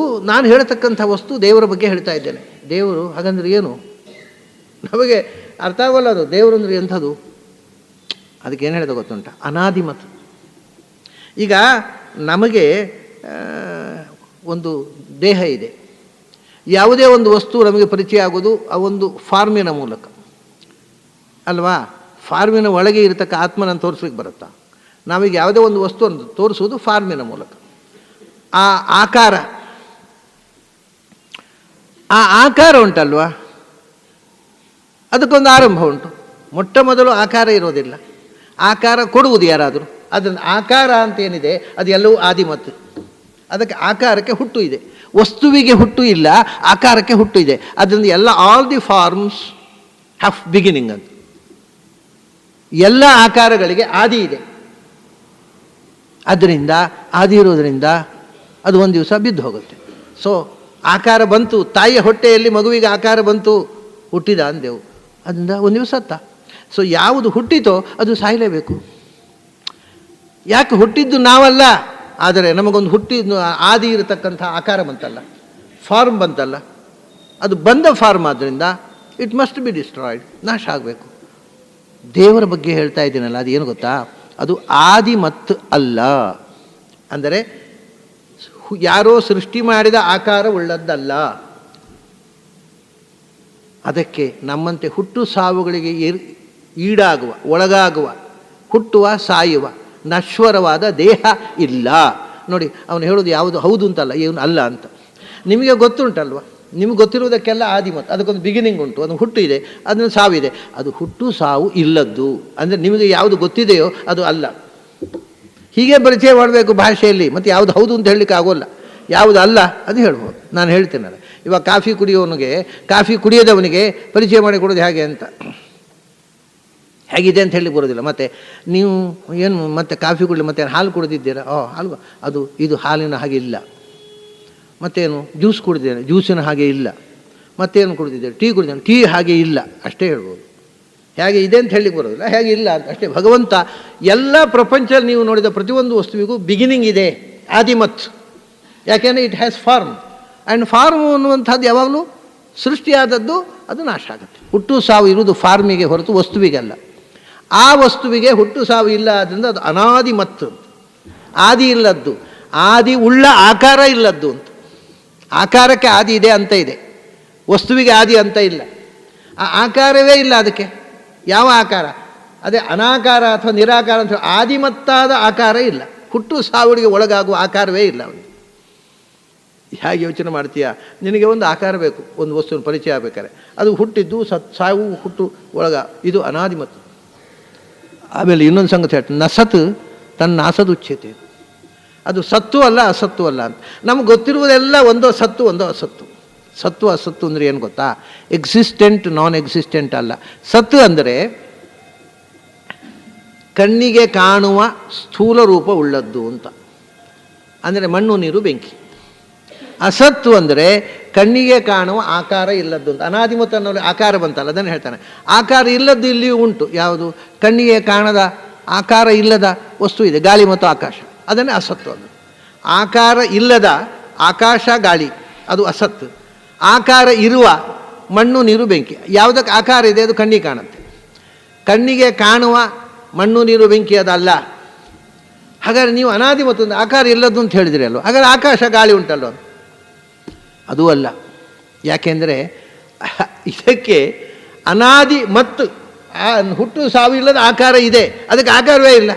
ನಾನು ಹೇಳ್ತಕ್ಕಂಥ ವಸ್ತು ದೇವರ ಬಗ್ಗೆ ಹೇಳ್ತಾ ಇದ್ದೇನೆ. ದೇವರು ಹಾಗಂದ್ರೆ ಏನು ನಮಗೆ ಅರ್ಥ ಆಗೋಲ್ಲ. ಅದು ದೇವರು ಅಂದರೆ ಎಂಥದ್ದು? ಅದಕ್ಕೆ ಏನು ಹೇಳಿದ ಗೊತ್ತುಂಟ? ಅನಾದಿಮತ್. ಈಗ ನಮಗೆ ಒಂದು ದೇಹ ಇದೆ. ಯಾವುದೇ ಒಂದು ವಸ್ತು ನಮಗೆ ಪರಿಚಯ ಆಗೋದು ಆ ಒಂದು ಫಾರ್ಮಿನ ಮೂಲಕ ಅಲ್ವಾ? ಫಾರ್ಮಿನ ಒಳಗೆ ಇರತಕ್ಕ ಆತ್ಮನನ್ನು ತೋರಿಸ್ಲಿಕ್ಕೆ ಬರುತ್ತಾ? ನಾವೀಗ ಯಾವುದೇ ಒಂದು ವಸ್ತುವನ್ನು ತೋರಿಸೋದು ಫಾರ್ಮಿನ ಮೂಲಕ. ಆ ಆಕಾರ ಉಂಟಲ್ವಾ, ಅದಕ್ಕೊಂದು ಆರಂಭ ಉಂಟು. ಮೊಟ್ಟ ಮೊದಲು ಆಕಾರ ಇರೋದಿಲ್ಲ, ಆಕಾರ ಕೊಡುವುದು ಯಾರಾದರೂ. ಅದನ್ನು ಆಕಾರ ಅಂತ ಏನಿದೆ ಅದು ಎಲ್ಲವೂ ಆದಿಮತ್ತು. ಅದಕ್ಕೆ ಆಕಾರಕ್ಕೆ ಹುಟ್ಟು ಇದೆ. ವಸ್ತುವಿಗೆ ಹುಟ್ಟು ಇಲ್ಲ, ಆಕಾರಕ್ಕೆ ಹುಟ್ಟು ಇದೆ. ಅದರಿಂದ ಎಲ್ಲ all the forms have beginning ಅಂತ. ಎಲ್ಲ ಆಕಾರಗಳಿಗೆ ಆದಿ ಇದೆ. ಅದರಿಂದ ಆದಿ ಇರೋದರಿಂದ ಅದು ಒಂದು ದಿವಸ ಬಿದ್ದು ಹೋಗುತ್ತೆ. ಸೊ ಆಕಾರ ಬಂತು, ತಾಯಿಯ ಹೊಟ್ಟೆಯಲ್ಲಿ ಮಗುವಿಗೆ ಆಕಾರ ಬಂತು, ಹುಟ್ಟಿದ ಅಂದೆವು. ಅದರಿಂದ ಒಂದು ದಿವಸ ಸತ್ತ. ಸೊ ಯಾವುದು ಹುಟ್ಟಿತೋ ಅದು ಸಾಯಲೇಬೇಕು. ಯಾಕೆ? ಹುಟ್ಟಿದ್ದು ನಾವಲ್ಲ, ಆದರೆ ನಮಗೊಂದು ಹುಟ್ಟಿದ್ದು ಆದಿ ಇರತಕ್ಕಂಥ ಆಕಾರ ಬಂತಲ್ಲ, ಫಾರ್ಮ್ ಬಂತಲ್ಲ, ಅದು ಬಂದ ಫಾರ್ಮ್. ಆದ್ದರಿಂದ ಇಟ್ ಮಸ್ಟ್ ಬಿ ಡಿಸ್ಟ್ರಾಯ್ಡ್, ನಾಶ ಆಗಬೇಕು. ದೇವರ ಬಗ್ಗೆ ಹೇಳ್ತಾ ಇದ್ದೀನಲ್ಲ, ಅದು ಏನು ಗೊತ್ತಾ? ಅದು ಆದಿ ಮತ್ತು ಅಲ್ಲ. ಅಂದರೆ ಯಾರೋ ಸೃಷ್ಟಿ ಮಾಡಿದ ಆಕಾರ ಉಳ್ಳದ್ದಲ್ಲ. ಅದಕ್ಕೆ ನಮ್ಮಂತೆ ಹುಟ್ಟು ಸಾವುಗಳಿಗೆ ಈಡಾಗುವ, ಒಳಗಾಗುವ, ಹುಟ್ಟುವ, ಸಾಯುವ ನಶ್ವರವಾದ ದೇಹ ಇಲ್ಲ. ನೋಡಿ, ಅವನು ಹೇಳೋದು ಯಾವುದು ಹೌದು ಅಂತಲ್ಲ, ಇವನು ಅಲ್ಲ ಅಂತ. ನಿಮಗೆ ಗೊತ್ತುಂಟಲ್ವ? ನಿಮ್ಗೆ ಗೊತ್ತಿರುವುದಕ್ಕೆಲ್ಲ ಆದಿಮತ್, ಅದಕ್ಕೊಂದು ಬಿಗಿನಿಂಗ್ ಉಂಟು, ಅದು ಹುಟ್ಟು ಇದೆ, ಅದನ್ನು ಸಾವಿದೆ. ಅದು ಹುಟ್ಟು ಸಾವು ಇಲ್ಲದ್ದು. ಅಂದರೆ ನಿಮಗೆ ಯಾವುದು ಗೊತ್ತಿದೆಯೋ ಅದು ಅಲ್ಲ. ಹೀಗೆ ಪರಿಚಯ ಮಾಡಬೇಕು ಭಾಷೆಯಲ್ಲಿ. ಮತ್ತು ಯಾವುದು ಹೌದು ಅಂತ ಹೇಳಲಿಕ್ಕೆ ಆಗೋಲ್ಲ, ಯಾವುದು ಅಲ್ಲ ಅದು ಹೇಳ್ಬೋದು. ನಾನು ಹೇಳ್ತೇನಲ್ಲ, ಇವಾಗ ಕಾಫಿ ಕುಡಿಯೋನಿಗೆ, ಕಾಫಿ ಕುಡಿಯೋದವನಿಗೆ ಪರಿಚಯ ಮಾಡಿ ಕೊಡೋದು ಹೇಗೆ ಅಂತ, ಹೇಗಿದೆ ಅಂತ ಹೇಳಿ ಬರೋದಿಲ್ಲ. ಮತ್ತು ನೀವು ಏನು ಮತ್ತೆ ಕಾಫಿ ಕುಡಲಿ, ಮತ್ತೆ ಹಾಲು ಕುಡಿದಿದ್ದೀರಾ? ಹಾಲು ಅದು ಇದು ಹಾಲಿನ ಹಾಗೆ ಇಲ್ಲ. ಮತ್ತೇನು ಜ್ಯೂಸ್ ಕುಡಿದ್ದೇನೆ, ಜ್ಯೂಸಿನ ಹಾಗೆ ಇಲ್ಲ. ಮತ್ತೇನು ಕುಡಿದಿದ್ದೇನೆ, ಟೀ ಕುಡಿದ್ದೇನೆ, ಟೀ ಹಾಗೆ ಇಲ್ಲ. ಅಷ್ಟೇ ಹೇಳ್ಬೋದು. ಹೇಗೆ ಇದೆ ಅಂತ ಹೇಳಲಿಕ್ಕೆ ಬರೋದಿಲ್ಲ, ಹೇಗೆ ಇಲ್ಲ ಅಂತ ಅಷ್ಟೇ. ಭಗವಂತ ಎಲ್ಲ ಪ್ರಪಂಚದಲ್ಲಿ ನೀವು ನೋಡಿದ ಪ್ರತಿಯೊಂದು ವಸ್ತುವಿಗೂ ಬಿಗಿನಿಂಗ್ ಇದೆ, ಆದಿಮತ್. ಯಾಕೆಂದರೆ it has form. And form ಅನ್ನುವಂಥದ್ದು ಯಾವಾಗಲೂ ಸೃಷ್ಟಿಯಾದದ್ದು ಅದು ನಾಶ ಆಗುತ್ತೆ. ಹುಟ್ಟು ಸಾವು ಇರುವುದು ಫಾರ್ಮಿಗೆ ಹೊರತು ವಸ್ತುವಿಗೆಲ್ಲ. ಆ ವಸ್ತುವಿಗೆ ಹುಟ್ಟು ಸಾವು ಇಲ್ಲ, ಆದ್ದರಿಂದ ಅದು ಅನಾದಿಮತ್ತು, ಆದಿ ಇಲ್ಲದ್ದು. ಆದಿ ಉಳ್ಳ ಆಕಾರ ಇಲ್ಲದ್ದು ಅಂತ. ಆಕಾರಕ್ಕೆ ಆದಿ ಇದೆ ಅಂತ ಇದೆ, ವಸ್ತುವಿಗೆ ಆದಿ ಅಂತ ಇಲ್ಲ. ಆ ಆಕಾರವೇ ಇಲ್ಲ. ಅದಕ್ಕೆ ಯಾವ ಆಕಾರ? ಅದೇ ಅನಾಕಾರ ಅಥವಾ ನಿರಾಕಾರ ಅಂತ. ಆದಿಮತ್ತಾದ ಆಕಾರ ಇಲ್ಲ. ಹುಟ್ಟು ಸಾವಿಗೆ ಒಳಗಾಗುವ ಆಕಾರವೇ ಇಲ್ಲ ಅವನಿಗೆ. ಹೇಗೆ ಯೋಚನೆ ಮಾಡ್ತೀಯಾ? ನಿನಗೆ ಒಂದು ಆಕಾರ ಬೇಕು, ಒಂದು ವಸ್ತುವಿನ ಪರಿಚಯ ಆಗಬೇಕಾದ್ರೆ. ಅದು ಹುಟ್ಟಿದ್ದು ಸಾವು, ಹುಟ್ಟು ಒಳಗ, ಇದು ಅನಾದಿಮತ್ತು. ಆಮೇಲೆ ಇನ್ನೊಂದು ಸಂಗತಿ ಹೇಳ್ತೀನಿ, ನಸತ್ ತನ್ನ ಅಸದುಚ್ಯತೆ. ಅದು ಸತ್ತು ಅಲ್ಲ, ಅಸತ್ತು ಅಲ್ಲ ಅಂತ. ನಮ್ಗೆ ಗೊತ್ತಿರುವುದೆಲ್ಲ ಒಂದೋ ಸತ್ತು ಒಂದೋ ಅಸತ್ತು. ಸತ್ತು ಅಸತ್ತು ಅಂದರೆ ಏನು ಗೊತ್ತಾ? ಎಕ್ಸಿಸ್ಟೆಂಟ್ ನಾನ್ ಎಕ್ಸಿಸ್ಟೆಂಟ್ ಅಲ್ಲ. ಸತ್ತು ಅಂದರೆ ಕಣ್ಣಿಗೆ ಕಾಣುವ ಸ್ಥೂಲ ರೂಪ ಉಳ್ಳದ್ದು ಅಂತ, ಅಂದರೆ ಮಣ್ಣು, ನೀರು, ಬೆಂಕಿ. ಅಸತ್ತು ಅಂದರೆ ಕಣ್ಣಿಗೆ ಕಾಣುವ ಆಕಾರ ಇಲ್ಲದ್ದು ಅಂತ. ಅನಾದಿಮತ್ ಅನ್ನೋ ಆಕಾರ ಬಂತಲ್ಲ, ಅದನ್ನು ಹೇಳ್ತಾನೆ. ಆಕಾರ ಇಲ್ಲದ್ದು ಇಲ್ಲಿಯೂ ಉಂಟು. ಯಾವುದು? ಕಣ್ಣಿಗೆ ಕಾಣದ ಆಕಾರ ಇಲ್ಲದ ವಸ್ತು ಇದೆ, ಗಾಳಿ ಮತ್ತು ಆಕಾಶ. ಅದನ್ನೇ ಅಸತ್ತು. ಅದು ಆಕಾರ ಇಲ್ಲದ ಆಕಾಶ, ಗಾಳಿ, ಅದು ಅಸತ್ತು. ಆಕಾರ ಇರುವ ಮಣ್ಣು, ನೀರು, ಬೆಂಕಿ. ಯಾವುದಕ್ಕೆ ಆಕಾರ ಇದೆ ಅದು ಕಣ್ಣಿಗೆ ಕಾಣುತ್ತೆ. ಕಣ್ಣಿಗೆ ಕಾಣುವ ಮಣ್ಣು, ನೀರು, ಬೆಂಕಿ ಅದಲ್ಲ. ಹಾಗಾದರೆ ನೀವು ಅನಾದಿ ಮತ್ತೊಂದು ಆಕಾರ ಇಲ್ಲದ್ದು ಅಂತ ಹೇಳಿದ್ರಿ ಅಲ್ವ? ಹಾಗಾದರೆ ಆಕಾಶ, ಗಾಳಿ ಉಂಟಲ್ವ? ಅದೂ ಅಲ್ಲ. ಯಾಕೆಂದರೆ ಇದಕ್ಕೆ ಅನಾದಿ ಮತ್ತು ಹುಟ್ಟು ಸಾವಿಲ್ಲದ ಆಕಾರ ಇದೆ, ಅದಕ್ಕೆ ಆಕಾರವೇ ಇಲ್ಲ.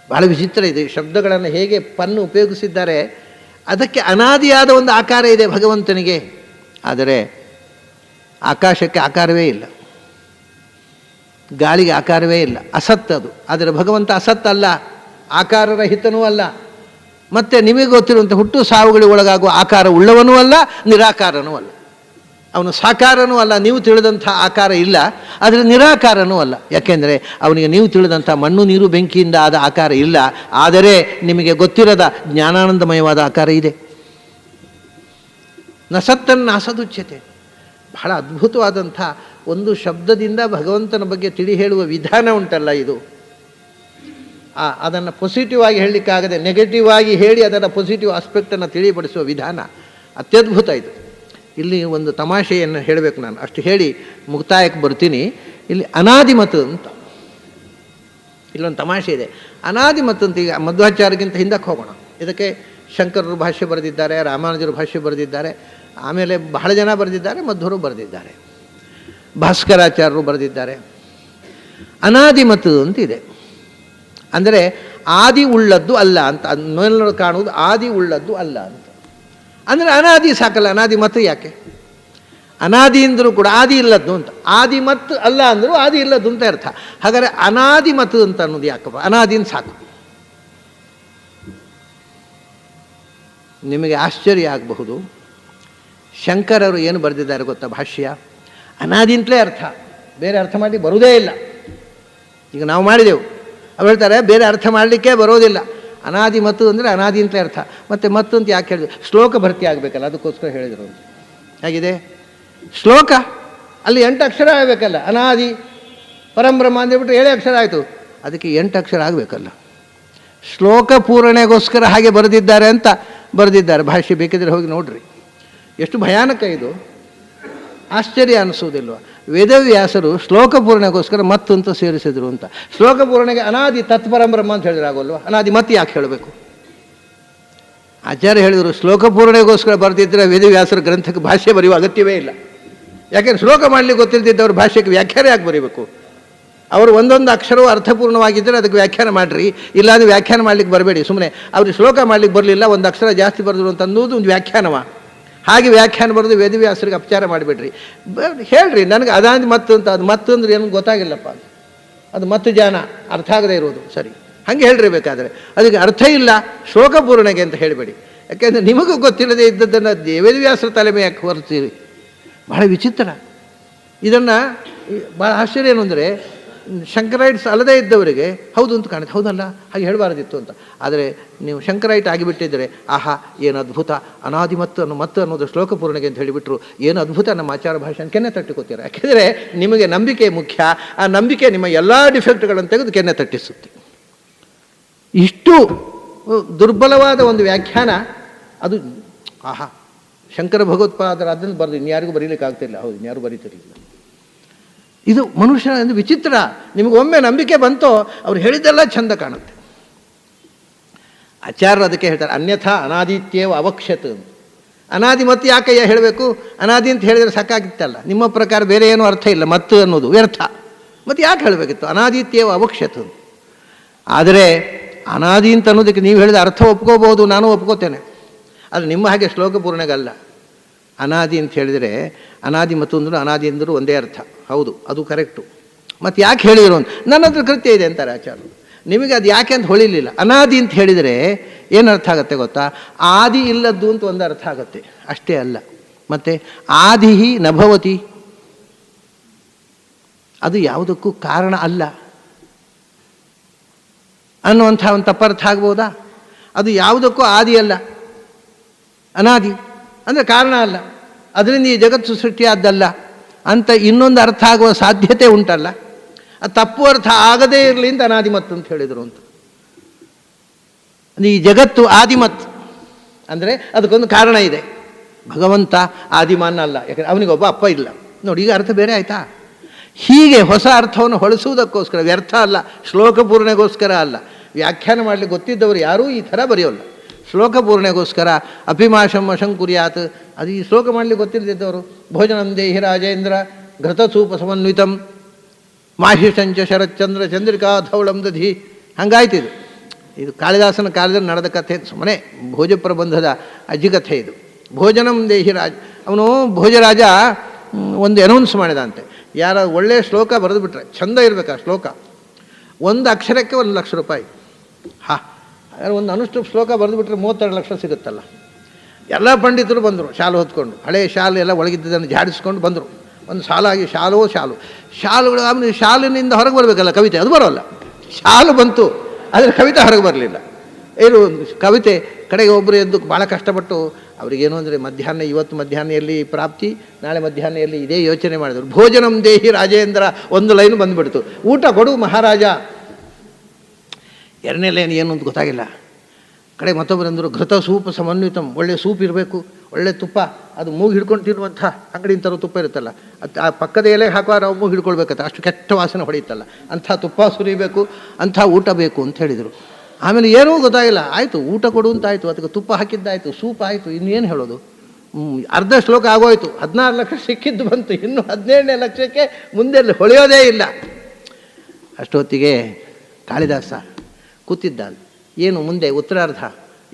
ಬಹಳ ವಿಚಿತ್ರ ಇದೆ. ಶಬ್ದಗಳನ್ನು ಹೇಗೆ ಪನ್ನು ಉಪಯೋಗಿಸಿದ್ದಾರೆ. ಅದಕ್ಕೆ ಅನಾದಿಯಾದ ಒಂದು ಆಕಾರ ಇದೆ ಭಗವಂತನಿಗೆ, ಆದರೆ ಆಕಾಶಕ್ಕೆ ಆಕಾರವೇ ಇಲ್ಲ, ಗಾಳಿಗೆ ಆಕಾರವೇ ಇಲ್ಲ. ಅಸತ್ ಅದು. ಆದರೆ ಭಗವಂತ ಅಸತ್ ಅಲ್ಲ, ಆಕಾರರಹಿತನೂ ಅಲ್ಲ. ಮತ್ತು ನಿಮಗೆ ಗೊತ್ತಿರುವಂಥ ಹುಟ್ಟು ಸಾವುಗಳಿಗೆ ಒಳಗಾಗುವ ಆಕಾರ ಉಳ್ಳವನೂ ಅಲ್ಲ, ನಿರಾಕಾರನೂ ಅಲ್ಲ. ಅವನು ಸಾಕಾರನೂ ಅಲ್ಲ, ನೀವು ತಿಳಿದಂಥ ಆಕಾರ ಇಲ್ಲ, ಆದರೆ ನಿರಾಕಾರನೂ ಅಲ್ಲ. ಯಾಕೆಂದರೆ ಅವನಿಗೆ ನೀವು ತಿಳಿದಂಥ ಮಣ್ಣು ನೀರು ಬೆಂಕಿಯಿಂದ ಆದ ಆಕಾರ ಇಲ್ಲ, ಆದರೆ ನಿಮಗೆ ಗೊತ್ತಿರದ ಜ್ಞಾನಾನಂದಮಯವಾದ ಆಕಾರ ಇದೆ. ನ ಸತ್ತನ್ನು ಅಸದುಚ್ಯತೆ. ಬಹಳ ಅದ್ಭುತವಾದಂಥ ಒಂದು ಶಬ್ದದಿಂದ ಭಗವಂತನ ಬಗ್ಗೆ ತಿಳಿ ಹೇಳುವ ವಿಧಾನ ಉಂಟಲ್ಲ ಇದು. ಅದನ್ನು ಪಾಸಿಟಿವ್ ಆಗಿ ಹೇಳಲಿಕ್ಕಾಗದೆ ನೆಗೆಟಿವ್ ಆಗಿ ಹೇಳಿ ಅದರ ಪಾಸಿಟಿವ್ ಆಸ್ಪೆಕ್ಟನ್ನು ತಿಳಿಪಡಿಸುವ ವಿಧಾನ ಅತ್ಯದ್ಭುತ ಇದು. ಇಲ್ಲಿ ಒಂದು ತಮಾಷೆಯನ್ನು ಹೇಳಬೇಕು ನಾನು, ಅಷ್ಟು ಹೇಳಿ ಮುಕ್ತಾಯಕ್ಕೆ ಬರ್ತೀನಿ. ಇಲ್ಲಿ ಅನಾದಿಮತ್ ಅಂತ ಇಲ್ಲೊಂದು ತಮಾಷೆ ಇದೆ. ಅನಾದಿಮತ್ ಅಂತ ಈಗ ಮಧ್ವಾಚಾರ್ಯಕ್ಕಿಂತ ಹಿಂದಕ್ಕೆ ಹೋಗೋಣ. ಇದಕ್ಕೆ ಶಂಕರರು ಭಾಷ್ಯ ಬರೆದಿದ್ದಾರೆ, ರಾಮಾನುಜರು ಭಾಷ್ಯ ಬರೆದಿದ್ದಾರೆ, ಆಮೇಲೆ ಬಹಳ ಜನ ಬರೆದಿದ್ದಾರೆ, ಮಧ್ವರು ಬರೆದಿದ್ದಾರೆ, ಭಾಸ್ಕರಾಚಾರ್ಯರು ಬರೆದಿದ್ದಾರೆ. ಅನಾದಿಮತ್ ಅಂತಿದೆ, ಅಂದರೆ ಆದಿ ಉಳ್ಳದ್ದು ಅಲ್ಲ ಅಂತ. ಮೇಲ್ನೋಡು ಕಾಣುವುದು ಆದಿ ಉಳ್ಳದ್ದು ಅಲ್ಲ ಅಂತ. ಅಂದರೆ ಅನಾದಿ ಸಾಕಲ್ಲ, ಅನಾದಿ ಮತ್ತು ಯಾಕೆ? ಅನಾದಿ ಅಂದರೂ ಕೂಡ ಆದಿ ಇಲ್ಲದ್ದು ಅಂತ. ಆದಿ ಮತ್ತು ಅಲ್ಲ ಅಂದರೂ ಆದಿ ಇಲ್ಲದ್ದು ಅಂತ ಅರ್ಥ. ಹಾಗಾದರೆ ಅನಾದಿ ಮತ್ತು ಅಂತ ಅನ್ನೋದು ಯಾಕಪ್ಪ? ಅನಾದಿನ ಸಾಕು. ನಿಮಗೆ ಆಶ್ಚರ್ಯ ಆಗಬಹುದು, ಶಂಕರರು ಏನು ಬರೆದಿದ್ದಾರೆ ಗೊತ್ತಾ ಭಾಷ್ಯ? ಅನಾದಿ ಅಂತಲೇ ಅರ್ಥ, ಬೇರೆ ಅರ್ಥ ಮಾಡಿ ಬರುವುದೇ ಇಲ್ಲ. ಈಗ ನಾವು ಮಾಡಿದೆವು, ಅವ್ರು ಹೇಳ್ತಾರೆ ಬೇರೆ ಅರ್ಥ ಮಾಡಲಿಕ್ಕೆ ಬರೋದಿಲ್ಲ. ಅನಾದಿ ಮತ್ತು ಅಂದರೆ ಅನಾದಿ ಅಂತಲೇ ಅರ್ಥ. ಮತ್ತು ಮತ್ತು ಅಂತ ಯಾಕೆ ಹೇಳಿದ್ರು? ಶ್ಲೋಕ ಭರ್ತಿ ಆಗಬೇಕಲ್ಲ, ಅದಕ್ಕೋಸ್ಕರ ಹೇಳಿದರು. ಹೇಗಿದೆ ಶ್ಲೋಕ? ಅಲ್ಲಿ 8 ಅಕ್ಷರ ಆಗಬೇಕಲ್ಲ. ಅನಾದಿ ಪರಂಬ್ರಹ್ಮ ಅಂದ್ಬಿಟ್ರೆ 7 ಅಕ್ಷರ ಆಯಿತು, ಅದಕ್ಕೆ 8 ಅಕ್ಷರ ಆಗಬೇಕಲ್ಲ. ಶ್ಲೋಕ ಪೂರಣೆಗೋಸ್ಕರ ಹಾಗೆ ಬರೆದಿದ್ದಾರೆ ಅಂತ ಬರೆದಿದ್ದಾರೆ ಭಾಷ್ಯ. ಬೇಕಿದ್ರೆ ಹೋಗಿ ನೋಡ್ರಿ, ಎಷ್ಟು ಭಯಾನಕ ಇದು. ಆಶ್ಚರ್ಯ ಅನಿಸೋದಿಲ್ವ? ವೇದವ್ಯಾಸರು ಶ್ಲೋಕ ಪೂರ್ಣೆಗೋಸ್ಕರ ಮತ್ತು ಅಂತ ಸೇರಿಸಿದ್ರು ಅಂತ. ಶ್ಲೋಕ ಪೂರ್ಣೆಗೆ ಅನಾದಿ ತತ್ಪರಂಬ್ರಹ್ಮ ಅಂತ ಹೇಳಿದ್ರೆ ಆಗೋಲ್ವ? ಅನಾದಿ ಮತ್ತೆ ಯಾಕೆ ಹೇಳಬೇಕು? ಆಚಾರ್ಯ ಹೇಳಿದರು ಶ್ಲೋಕ ಪೂರ್ಣೆಗೋಸ್ಕರ ಬರೆದಿದ್ದರೆ ವೇದವ್ಯಾಸರ ಗ್ರಂಥಕ್ಕೆ ಭಾಷ್ಯ ಬರೆಯುವ ಅಗತ್ಯವೇ ಇಲ್ಲ. ಯಾಕೆಂದ್ರೆ ಶ್ಲೋಕ ಮಾಡಲಿಕ್ಕೆ ಗೊತ್ತಿಲ್ಲದಿದ್ದವ್ರ ಭಾಷ್ಯಕ್ಕೆ ವ್ಯಾಖ್ಯಾನ ಯಾಕೆ ಬರೀಬೇಕು? ಅವರು ಒಂದೊಂದು ಅಕ್ಷರವೂ ಅರ್ಥಪೂರ್ಣವಾಗಿದ್ದರೆ ಅದಕ್ಕೆ ವ್ಯಾಖ್ಯಾನ ಮಾಡಿರಿ, ಇಲ್ಲಾಂದರೆ ವ್ಯಾಖ್ಯಾನ ಮಾಡಲಿಕ್ಕೆ ಬರಬೇಡಿ. ಸುಮ್ಮನೆ ಅವ್ರಿಗೆ ಶ್ಲೋಕ ಮಾಡಲಿಕ್ಕೆ ಬರಲಿಲ್ಲ, ಒಂದು ಅಕ್ಷರ ಜಾಸ್ತಿ ಬರೆದ್ರು ಅಂತ ಅನ್ನೋದು ಒಂದು ವ್ಯಾಖ್ಯಾನವ. ಹಾಗೆ ವ್ಯಾಖ್ಯಾನ ಬರೆದು ವೇದವ್ಯಾಸರಿಗೆ ಅಪಚಾರ ಮಾಡಿಬಿಡ್ರಿ. ಹೇಳ್ರಿ ನನಗೆ ಅದಾಂದು ಮತ್ತು ಅಂತ. ಅದು ಮತ್ತು ಅಂದ್ರೆ ಏನು ಗೊತ್ತಾಗಿಲ್ಲಪ್ಪ, ಅದು ಮತ್ತು ಜಾನ ಅರ್ಥ ಆಗದೆ ಇರೋದು. ಸರಿ, ಹಾಗೆ ಹೇಳ್ರಿ ಬೇಕಾದರೆ. ಅದಕ್ಕೆ ಅರ್ಥ ಇಲ್ಲ ಶ್ಲೋಕ ಪೂರ್ಣೆಗೆ ಅಂತ ಹೇಳಬೇಡಿ. ಯಾಕೆಂದರೆ ನಿಮಗೂ ಗೊತ್ತಿಲ್ಲದೆ ಇದ್ದದ್ದನ್ನು ವೇದವ್ಯಾಸರ ತಲೆ ಮೇಲೆ ಯಾಕೆ ಹೊರ್ತೀರಿ? ಬಹಳ ವಿಚಿತ್ರ. ಇದನ್ನು ಭಾಳ ಆಶ್ಚರ್ಯ ಏನು ಅಂದರೆ, ಶಂಕರೈಟ್ಸ್ ಅಲ್ಲದೇ ಇದ್ದವರಿಗೆ ಹೌದು ಅಂತ ಕಾಣುತ್ತೆ, ಹೌದಲ್ಲ ಹಾಗೆ ಹೇಳಬಾರ್ದಿತ್ತು ಅಂತ. ಆದರೆ ನೀವು ಶಂಕರೈಟ್ ಆಗಿಬಿಟ್ಟಿದ್ದರೆ ಆಹಾ ಏನು ಅದ್ಭುತ, ಅನಾದಿ ಮತ್ತು ಅನ್ನೋದು ಶ್ಲೋಕ ಪೂರ್ಣೆಗೆ ಅಂತ ಹೇಳಿಬಿಟ್ರು, ಏನು ಅದ್ಭುತ, ನಮ್ಮ ಆಚಾರ ಭಾಷೆಯನ್ನು ಕೆನ್ನೆ ತಟ್ಟಿಕೋತೀರ. ಯಾಕೆಂದರೆ ನಿಮಗೆ ನಂಬಿಕೆ ಮುಖ್ಯ. ಆ ನಂಬಿಕೆ ನಿಮ್ಮ ಎಲ್ಲ ಡಿಫೆಕ್ಟ್ಗಳನ್ನು ತೆಗೆದು ಕೆನ್ನೆ ತಟ್ಟಿಸುತ್ತೆ. ಇಷ್ಟು ದುರ್ಬಲವಾದ ಒಂದು ವ್ಯಾಖ್ಯಾನ ಅದು. ಆಹಾ, ಶಂಕರ ಭಗವತ್ಪಾದರ ಅದನ್ನು ಬರೆದು ಇನ್ಯಾರಿಗೂ ಬರೀಲಿಕ್ಕೆ ಆಗ್ತಿಲ್ಲ. ಹೌದು, ಇನ್ಯಾರು ಬರೀತಿರಲಿಲ್ಲ. ಇದು ಮನುಷ್ಯನ ಒಂದು ವಿಚಿತ್ರ. ನಿಮಗೆ ಒಮ್ಮೆ ನಂಬಿಕೆ ಬಂತೋ ಅವ್ರು ಹೇಳಿದ್ದೆಲ್ಲ ಚಂದ ಕಾಣುತ್ತೆ. ಆಚಾರ್ಯರು ಅದಕ್ಕೆ ಹೇಳ್ತಾರೆ ಅನ್ಯಥಾ ಅನಾದಿತ್ಯೇವ ಅವಕ್ಷತ್. ಅನಾದಿ ಮತ್ತು ಯಾಕಯ್ಯ ಹೇಳಬೇಕು? ಅನಾದಿ ಅಂತ ಹೇಳಿದರೆ ಸಾಕಾಗಿತ್ತಲ್ಲ. ನಿಮ್ಮ ಪ್ರಕಾರ ಬೇರೆ ಏನೂ ಅರ್ಥ ಇಲ್ಲ, ಮತ್ತು ಅನ್ನೋದು ವ್ಯರ್ಥ. ಮತ್ತು ಯಾಕೆ ಹೇಳಬೇಕಿತ್ತು? ಅನಾದಿತ್ಯೇವ ಅವಕ್ಷತ್. ಆದರೆ ಅನಾದಿ ಅಂತ ಅನ್ನೋದಕ್ಕೆ ನೀವು ಹೇಳಿದ ಅರ್ಥ ಒಪ್ಕೋಬೋದು, ನಾನು ಒಪ್ಕೋತೇನೆ. ಅದು ನಿಮ್ಮ ಹಾಗೆ ಶ್ಲೋಕ ಪೂರ್ಣಗಲ್ಲ. ಅನಾದಿ ಅಂತ ಹೇಳಿದರೆ ಅನಾದಿ ಮತ್ತು ಅಂದರು ಅನಾದಿ ಅಂದರು ಒಂದೇ ಅರ್ಥ. ಹೌದು, ಅದು ಕರೆಕ್ಟು. ಮತ್ತು ಯಾಕೆ ಹೇಳಿದ್ರು ಅಂತ ನನ್ನ ಹತ್ರ ಕೃತ್ಯ ಇದೆ ಅಂತಾರೆ ಆಚಾರ್ಯರು. ನಿಮಗೆ ಅದು ಯಾಕೆ ಅಂತ ಹೊಳಿಲಿಲ್ಲ. ಅನಾದಿ ಅಂತ ಹೇಳಿದರೆ ಏನು ಅರ್ಥ ಆಗುತ್ತೆ ಗೊತ್ತಾ? ಆದಿ ಇಲ್ಲದ್ದು ಅಂತ ಒಂದು ಅರ್ಥ ಆಗುತ್ತೆ, ಅಷ್ಟೇ ಅಲ್ಲ. ಮತ್ತು ಆದಿಹಿ ನಭವತಿ, ಅದು ಯಾವುದಕ್ಕೂ ಕಾರಣ ಅಲ್ಲ ಅನ್ನುವಂಥ ಒಂದು ತಪ್ಪರ್ಥ ಆಗ್ಬೋದಾ? ಅದು ಯಾವುದಕ್ಕೂ ಆದಿ ಅಲ್ಲ, ಅನಾದಿ ಅಂದರೆ ಕಾರಣ ಅಲ್ಲ, ಅದರಿಂದ ಈ ಜಗತ್ತು ಸೃಷ್ಟಿಯಾದ್ದಲ್ಲ ಅಂತ ಇನ್ನೊಂದು ಅರ್ಥ ಆಗುವ ಸಾಧ್ಯತೆ ಉಂಟಲ್ಲ. ಅದು ತಪ್ಪು ಅರ್ಥ ಆಗದೇ ಇರಲಿ ಅಂತ ಅನಾದಿಮತ್ ಅಂತ ಹೇಳಿದರು ಅಂತ. ಈ ಜಗತ್ತು ಆದಿಮತ್ ಅಂದರೆ ಅದಕ್ಕೊಂದು ಕಾರಣ ಇದೆ. ಭಗವಂತ ಆದಿಮಾನ ಅಲ್ಲ, ಯಾಕಂದರೆ ಅವನಿಗೊಬ್ಬ ಅಪ್ಪ ಇಲ್ಲ. ನೋಡಿ, ಈಗ ಅರ್ಥ ಬೇರೆ ಆಯಿತಾ? ಹೀಗೆ ಹೊಸ ಅರ್ಥವನ್ನು ಹೊಳಿಸುವುದಕ್ಕೋಸ್ಕರ, ವ್ಯರ್ಥ ಅಲ್ಲ, ಶ್ಲೋಕ ಪೂರ್ಣೆಗೋಸ್ಕರ ಅಲ್ಲ. ವ್ಯಾಖ್ಯಾನ ಮಾಡಲಿಕ್ಕೆ ಗೊತ್ತಿದ್ದವರು ಯಾರೂ ಈ ಥರ ಬರೆಯೋಲ್ಲ. ಶ್ಲೋಕ ಪೂರ್ಣೆಗೋಸ್ಕರ ಅಪಿಮಾಶಂ ಅಶಂಕುರ್ಯಾತ್, ಅದು ಈ ಶ್ಲೋಕ ಮಾಡಲಿಕ್ಕೆ ಗೊತ್ತಿಲ್ಲದಿದ್ದವರು ಭೋಜನಂ ದೇಹಿ ರಾಜೇಂದ್ರ ಘೃತಸೂಪ ಸಮನ್ವಿತಂ ಮಾಹಿಷಂಚ ಶರತ್ಚಂದ್ರ ಚಂದ್ರಿಕಾ ಧೌಳಂ ದಧಿ. ಹಂಗಾಯ್ತಿದು. ಇದು ಕಾಳಿದಾಸನ ಕಾಲದಲ್ಲಿ ನಡೆದ ಕಥೆ, ಸುಮ್ಮನೆ ಭೋಜ ಪ್ರಬಂಧದ ಅಜ್ಜಿಕಥೆ ಇದು. ಭೋಜನಂ ದೇಹಿ ರಾಜ, ಅವನು ಭೋಜರಾಜ ಒಂದು ಅನೌನ್ಸ್ ಮಾಡಿದಂತೆ, ಯಾರ ಒಳ್ಳೆಯ ಶ್ಲೋಕ ಬರೆದು ಬಿಟ್ರೆ, ಚಂದ ಇರಬೇಕು ಆ ಶ್ಲೋಕ, ಒಂದು ಅಕ್ಷರಕ್ಕೆ 1 ಲಕ್ಷ ರೂಪಾಯಿ. ಹಾಂ, ಒಂದು ಅನುಷ್ಠು ಶ್ಲೋಕ ಬರೆದು ಬಿಟ್ರೆ 32 ಲಕ್ಷ ಸಿಗುತ್ತಲ್ಲ. ಎಲ್ಲ ಪಂಡಿತರು ಬಂದರು ಶಾಲು ಹೊತ್ಕೊಂಡು, ಹಳೆಯ ಶಾಲು ಎಲ್ಲ ಒಳಗಿದ್ದದನ್ನು ಜಾಡಿಸ್ಕೊಂಡು ಬಂದರು. ಒಂದು ಸಾಲಾಗಿ ಶಾಲುಗಳು ಆಮೇಲೆ ಶಾಲಿನಿಂದ ಹೊರಗೆ ಬರಬೇಕಲ್ಲ ಕವಿತೆ, ಅದು ಬರೋಲ್ಲ. ಶಾಲು ಬಂತು ಆದರೆ ಕವಿತೆ ಹೊರಗೆ ಬರಲಿಲ್ಲ. ಏನು ಕವಿತೆ ಕಡೆಗೆ ಒಬ್ಬರು ಎದ್ದು ಭಾಳ ಕಷ್ಟಪಟ್ಟು ಅವರಿಗೇನು ಅಂದರೆ ಇವತ್ತು ಮಧ್ಯಾಹ್ನ ಎಲ್ಲಿ ಪ್ರಾಪ್ತಿ, ನಾಳೆ ಮಧ್ಯಾಹ್ನ ಎಲ್ಲಿ ಇದೇ ಯೋಚನೆ ಮಾಡಿದರು. ಭೋಜನಂ ದೇಹಿ ರಾಜೇಂದ್ರ ಒಂದು ಲೈನು ಬಂದುಬಿಡ್ತು, ಊಟ ಕೊಡು ಮಹಾರಾಜ. ಎರಡನೇ ಲೈನ್ ಏನು ಅಂತ ಗೊತ್ತಾಗಿಲ್ಲ. ಕಡೆ ಮತ್ತೊಬ್ಬರಂದರು ಘೃತ ಸೂಪ್ ಸಮನ್ವಿತಂ, ಒಳ್ಳೆ ಸೂಪ್ ಇರಬೇಕು, ಒಳ್ಳೆ ತುಪ್ಪ, ಅದು ಮೂಗು ಹಿಡ್ಕೊಂಡು ತಿನ್ನುವಂಥ ಅಂಗಡಿನ ಥರ ತುಪ್ಪ ಇರುತ್ತಲ್ಲ, ಅದು ಆ ಪಕ್ಕದ ಎಲೆಗೆ ಹಾಕುವ ನಾವು ಮೂಗು ಹಿಡ್ಕೊಳ್ಬೇಕಂತ, ಅಷ್ಟು ಕೆಟ್ಟ ವಾಸನೆ ಹೊಡೆಯುತ್ತಲ್ಲ, ಅಂಥ ತುಪ್ಪ ಸುರಿಬೇಕು, ಅಂಥ ಊಟ ಬೇಕು ಅಂತ ಹೇಳಿದರು. ಆಮೇಲೆ ಏನೂ ಗೊತ್ತಾಗಿಲ್ಲ. ಆಯಿತು ಊಟ ಕೊಡು ಅಂತ ಆಯಿತು, ಅದಕ್ಕೆ ತುಪ್ಪ ಹಾಕಿದ್ದಾಯಿತು, ಸೂಪ್ ಆಯಿತು, ಇನ್ನೇನು ಹೇಳೋದು. ಅರ್ಧ ಶ್ಲೋಕ ಆಗೋಯ್ತು, 16 ಲಕ್ಷ ಸಿಕ್ಕಿದ್ದು ಬಂತು, ಇನ್ನು 17ನೇ ಲಕ್ಷಕ್ಕೆ ಮುಂದೆ ಹೊಳೆಯೋದೇ ಇಲ್ಲ. ಅಷ್ಟೊತ್ತಿಗೆ ಕಾಳಿದಾಸ ಕೂತಿದ್ದ. ಏನು ಮುಂದೆ ಉತ್ತರಾರ್ಧ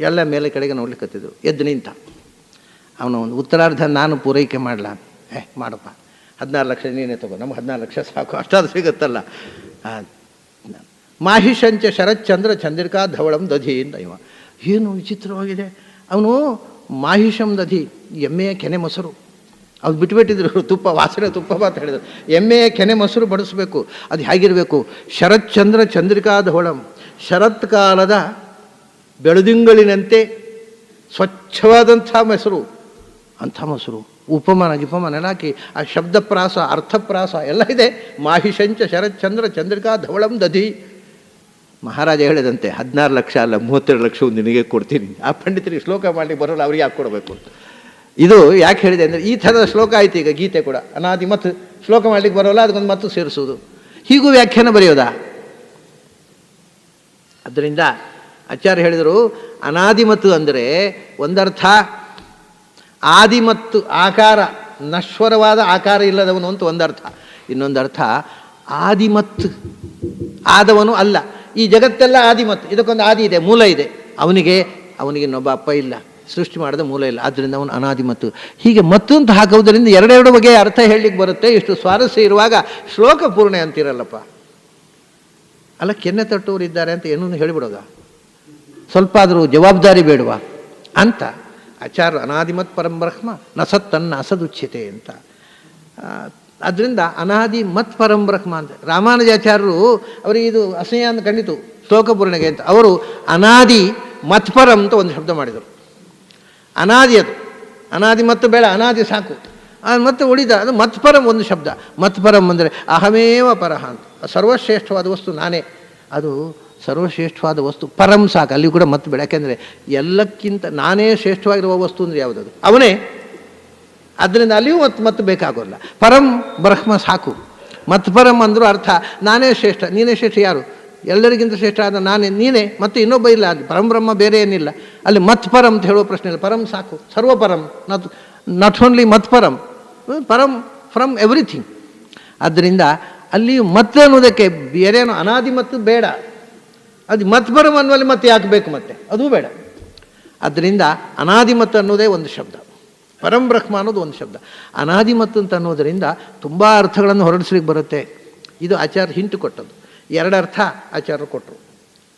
ಎಲ್ಲ ಮೇಲೆ ಕಡೆಗೆ ನೋಡ್ಲಿಕ್ಕತ್ತಿದ್ರು. ಎದ್ದು ನಿಂತ ಅವನು ಒಂದು ಉತ್ತರಾರ್ಧ ನಾನು ಪೂರೈಕೆ ಮಾಡಲ, ಮಾಡಪ್ಪ 16 ಲಕ್ಷ ನೀನೇ ತಗೋ, ನಮ್ಗೆ 14 ಲಕ್ಷ ಸಾಕು, ಅಷ್ಟಾದ್ರು ಸಿಗುತ್ತಲ್ಲ. ಮಾಹಿಷಂಚ ಶರತ್ಚಂದ್ರ ಚಂದ್ರಿಕಾ ಧವಳಂ ದಧಿ ಅಂತ ಇವ. ಏನು ವಿಚಿತ್ರವಾಗಿದೆ. ಅವನು ಮಾಹಿಷಂ ದಧಿ, ಎಮ್ಮೆಯ ಕೆನೆ ಮೊಸರು, ಅದು ಬಿಟ್ಟುಬಿಟ್ಟಿದ್ರು, ತುಪ್ಪ ವಾಸನೆ ತುಪ್ಪ ಅಂತ ಹೇಳಿದರು. ಎಮ್ಮೆಯ ಕೆನೆ ಮೊಸರು ಬಡಿಸ್ಬೇಕು, ಅದು ಹೇಗಿರಬೇಕು, ಶರತ್ಚಂದ್ರ ಚಂದ್ರಿಕಾ ಧವಳಂ, ಶರತ್ಕಾಲದ ಬೆಳದಿಂಗಳಿನಂತೆ ಸ್ವಚ್ಛವಾದಂಥ ಮೊಸರು, ಅಂಥ ಮೊಸರು. ಉಪಮಾನ ಗಿಪಮಾನ ಎಲ್ಲ ಹಾಕಿ ಆ ಶಬ್ದಪ್ರಾಸ ಅರ್ಥಪ್ರಾಸ ಎಲ್ಲ ಇದೆ. ಮಾಹಿಷಂಚ ಶರತ್ಚಂದ್ರ ಚಂದ್ರಿಕಾ ಧವಳಂ ದಧಿ. ಮಹಾರಾಜ ಹೇಳಿದಂತೆ 16 ಲಕ್ಷ ಅಲ್ಲ 32 ಲಕ್ಷ ನಿನಗೆ ಕೊಡ್ತೀನಿ. ಆ ಪಂಡಿತರಿಗೆ ಶ್ಲೋಕ ಮಾಡಲಿಕ್ಕೆ ಬರೋಲ್ಲ, ಅವ್ರಿಗೆ ಯಾಕೆ ಕೊಡಬೇಕು. ಇದು ಯಾಕೆ ಹೇಳಿದೆ ಅಂದರೆ ಈ ಥರದ ಶ್ಲೋಕ ಆಯ್ತು. ಈಗ ಗೀತೆ ಕೂಡ ಅನಾದಿ ಮತ್ತು ಶ್ಲೋಕ ಮಾಡಲಿಕ್ಕೆ ಬರೋಲ್ಲ, ಅದಕ್ಕೊಂದು ಮತ್ತು ಸೇರಿಸೋದು, ಹೀಗೂ ವ್ಯಾಖ್ಯಾನ ಬರೆಯೋದಾ. ಅದರಿಂದ ಆಚಾರ್ಯ ಹೇಳಿದರು ಅನಾದಿಮತ್ತು ಅಂದರೆ ಒಂದರ್ಥ ಆದಿ ಮತ್ತು ಆಕಾರ, ನಶ್ವರವಾದ ಆಕಾರ ಇಲ್ಲದವನು ಅಂತ ಒಂದರ್ಥ. ಇನ್ನೊಂದರ್ಥ ಆದಿಮತ್ತು, ಆದವನು ಅಲ್ಲ. ಈ ಜಗತ್ತೆಲ್ಲ ಆದಿಮತ್ತು, ಇದಕ್ಕೊಂದು ಆದಿ ಇದೆ, ಮೂಲ ಇದೆ. ಅವನಿಗೆ ಇನ್ನೊಬ್ಬ ಅಪ್ಪ ಇಲ್ಲ, ಸೃಷ್ಟಿ ಮಾಡಿದ ಮೂಲ ಇಲ್ಲ, ಆದ್ದರಿಂದ ಅವನು ಅನಾದಿಮತ್ತು. ಹೀಗೆ ಮತ್ತು ಅಂತ ಹಾಕುವುದರಿಂದ ಎರಡೆರಡು ಬಗೆಯ ಅರ್ಥ ಹೇಳಲಿಕ್ಕೆ ಬರುತ್ತೆ. ಇಷ್ಟು ಸ್ವಾರಸ್ಯ ಇರುವಾಗ ಶ್ಲೋಕ ಪೂರ್ಣೆ ಅಂತಿರಲ್ಲಪ್ಪ. ಅಲ್ಲ, ಕೆನ್ನೆ ತಟ್ಟುವರು ಇದ್ದಾರೆ ಅಂತ ಏನೂ ಹೇಳಿಬಿಡೋದ, ಸ್ವಲ್ಪ ಆದರೂ ಜವಾಬ್ದಾರಿ ಬೇಡವಾ ಅಂತ. ಆಚಾರ್ಯ ಅನಾದಿಮತ್ ಪರಂಬ್ರಹ್ಮ ನ ಸತ್ತನ್ನ ಅಸದುಚ್ಯತೆ ಅಂತ. ಅದರಿಂದ ಅನಾದಿ ಮತ್ ಪರಂಬ್ರಹ್ಮ ಅಂತ ರಾಮಾನುಜಾಚಾರ್ಯರು ಅವರಿಗೆ ಇದು ಅಸಹ್ಯ ಅಂತ ಕಂಡಿತು ಶ್ಲೋಕ ಪೂರ್ಣೆಗೆ ಅಂತ. ಅವರು ಅನಾದಿ ಮತ್ಪರಂ ಅಂತ ಒಂದು ಶಬ್ದ ಮಾಡಿದರು. ಅನಾದಿ, ಅದು ಅನಾದಿ ಮತ್ತು ಬೇಡ, ಅನಾದಿ ಸಾಕು. ಮತ್ತು ಉಳಿದ ಅದು ಮತ್ಪರಂ ಒಂದು ಶಬ್ದ. ಮತ್ಪರಂ ಅಂದರೆ ಅಹಮೇವ ಪರಹ ಅಂತ, ಸರ್ವಶ್ರೇಷ್ಠವಾದ ವಸ್ತು ನಾನೇ, ಅದು ಸರ್ವಶ್ರೇಷ್ಠವಾದ ವಸ್ತು. ಪರಂ ಸಾಕು, ಅಲ್ಲಿ ಕೂಡ ಮತ್ತು ಬೇಡ. ಯಾಕೆಂದರೆ ಎಲ್ಲಕ್ಕಿಂತ ನಾನೇ ಶ್ರೇಷ್ಠವಾಗಿರುವ ವಸ್ತು ಅಂದರೆ ಯಾವುದದು, ಅವನೇ. ಅದರಿಂದ ಅಲ್ಲಿಯೂ ಮತ್ತು ಬೇಕಾಗೋಲ್ಲ. ಪರಂ ಬ್ರಹ್ಮ ಸಾಕು. ಮತ್ಪರಂ ಅಂದರೂ ಅರ್ಥ ನಾನೇ ಶ್ರೇಷ್ಠ, ನೀನೇ ಶ್ರೇಷ್ಠ. ಯಾರು ಎಲ್ಲರಿಗಿಂತ ಶ್ರೇಷ್ಠ ಆದ ನಾನೇ, ನೀನೇ, ಮತ್ತು ಇನ್ನೊಬ್ಬ ಇಲ್ಲ. ಅಲ್ಲಿ ಪರಂಬ್ರಹ್ಮ ಬೇರೆ ಏನಿಲ್ಲ. ಅಲ್ಲಿ ಮತ್ಪರಂ ಅಂತ ಹೇಳುವ ಪ್ರಶ್ನೆ ಇಲ್ಲ. ಪರಂ ಸಾಕು, ಸರ್ವಪರಂ, ನಾಟ್ ಓನ್ಲಿ ಮತ್ಪರಂ, ಪರಂ ಫ್ರಮ್ ಎವ್ರಿಥಿಂಗ್. ಆದ್ದರಿಂದ ಅಲ್ಲಿ ಮತ್ತೆ ಅನ್ನೋದಕ್ಕೆ ಬೇರೇನೋ ಅನಾದಿ ಮತ್ತು ಬೇಡ, ಅದು ಮತ್ಪರಂ ಅನ್ನುವಲ್ಲಿ ಮತ್ತೆ ಯಾಕೆ ಬೇಕು, ಮತ್ತೆ ಅದೂ ಬೇಡ. ಆದ್ದರಿಂದ ಅನಾದಿಮತ್ ಅನ್ನೋದೇ ಒಂದು ಶಬ್ದ, ಪರಂಬ್ರಹ್ಮ ಅನ್ನೋದು ಒಂದು ಶಬ್ದ. ಅನಾದಿಮತ್ ಅಂತ ಅನ್ನೋದರಿಂದ ತುಂಬ ಅರ್ಥಗಳನ್ನು ಹೊರಡಿಸ್ಲಿಕ್ಕೆ ಬರುತ್ತೆ. ಇದು ಆಚಾರ್ಯ ಹಿಂಟು ಕೊಟ್ಟದ್ದು. 2 ಅರ್ಥ ಆಚಾರ್ಯರು ಕೊಟ್ಟರು.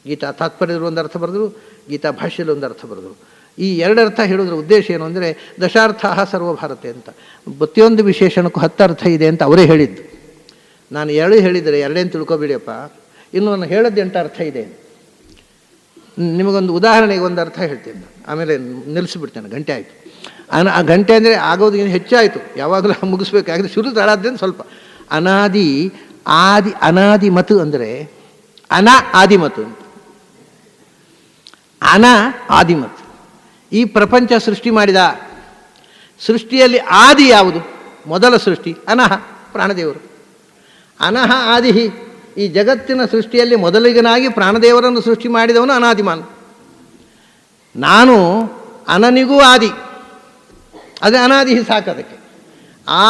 ಗೀತಾ ತಾತ್ಪರ್ಯದಲ್ಲಿ ಒಂದು ಅರ್ಥ ಬರೆದರು, ಗೀತಾ ಭಾಷ್ಯದಲ್ಲಿ ಒಂದು ಅರ್ಥ ಬರೆದರು. ಈ 2 ಅರ್ಥ ಹೇಳೋದ್ರ ಉದ್ದೇಶ ಏನು ಅಂದರೆ ದಶಾರ್ಥ ಸರ್ವಭಾರತೆ ಅಂತ. ಪ್ರತಿಯೊಂದು ವಿಶೇಷಣಕ್ಕೂ 10 ಅರ್ಥ ಇದೆ ಅಂತ ಅವರೇ ಹೇಳಿದ್ದು. ನಾನು 2 ಹೇಳಿದರೆ 2 ತಿಳ್ಕೊಬೇಡಿಯಪ್ಪ, ಇನ್ನು ನಾನು ಹೇಳೋದು 8 ಅರ್ಥ ಇದೆ. ನಿಮಗೊಂದು ಉದಾಹರಣೆಗೆ ಒಂದು ಅರ್ಥ ಹೇಳ್ತೇನೆ, ಆಮೇಲೆ ನಿಲ್ಲಿಸಿಬಿಡ್ತೇನೆ, ಗಂಟೆ ಆಯಿತು. ಆ ಗಂಟೆ ಅಂದರೆ ಆಗೋದಕ್ಕಿಂತ ಹೆಚ್ಚಾಯಿತು, ಯಾವಾಗಲೂ ಮುಗಿಸ್ಬೇಕು. ಯಾಕಂದರೆ ಶುರು ತಡಾದ್ರಿಂದ ಸ್ವಲ್ಪ. ಅನಾದಿ ಮತು ಅಂದರೆ ಆದಿಮತು ಅಂತ. ಆದಿಮತು ಈ ಪ್ರಪಂಚ ಸೃಷ್ಟಿ ಮಾಡಿದ. ಸೃಷ್ಟಿಯಲ್ಲಿ ಆದಿ ಯಾವುದು? ಮೊದಲ ಸೃಷ್ಟಿ ಅನಹ, ಪ್ರಾಣದೇವರು. ಅನಹ ಆದಿಹಿ, ಈ ಜಗತ್ತಿನ ಸೃಷ್ಟಿಯಲ್ಲಿ ಮೊದಲಿಗನಾಗಿ ಪ್ರಾಣದೇವರನ್ನು ಸೃಷ್ಟಿ ಮಾಡಿದವನು ಅನಾದಿಮಾನ್. ನಾನು ಅನನಿಗೂ ಆದಿ, ಅದೇ ಅನಾದಿ ಸಾಕದಕ್ಕೆ. ಆ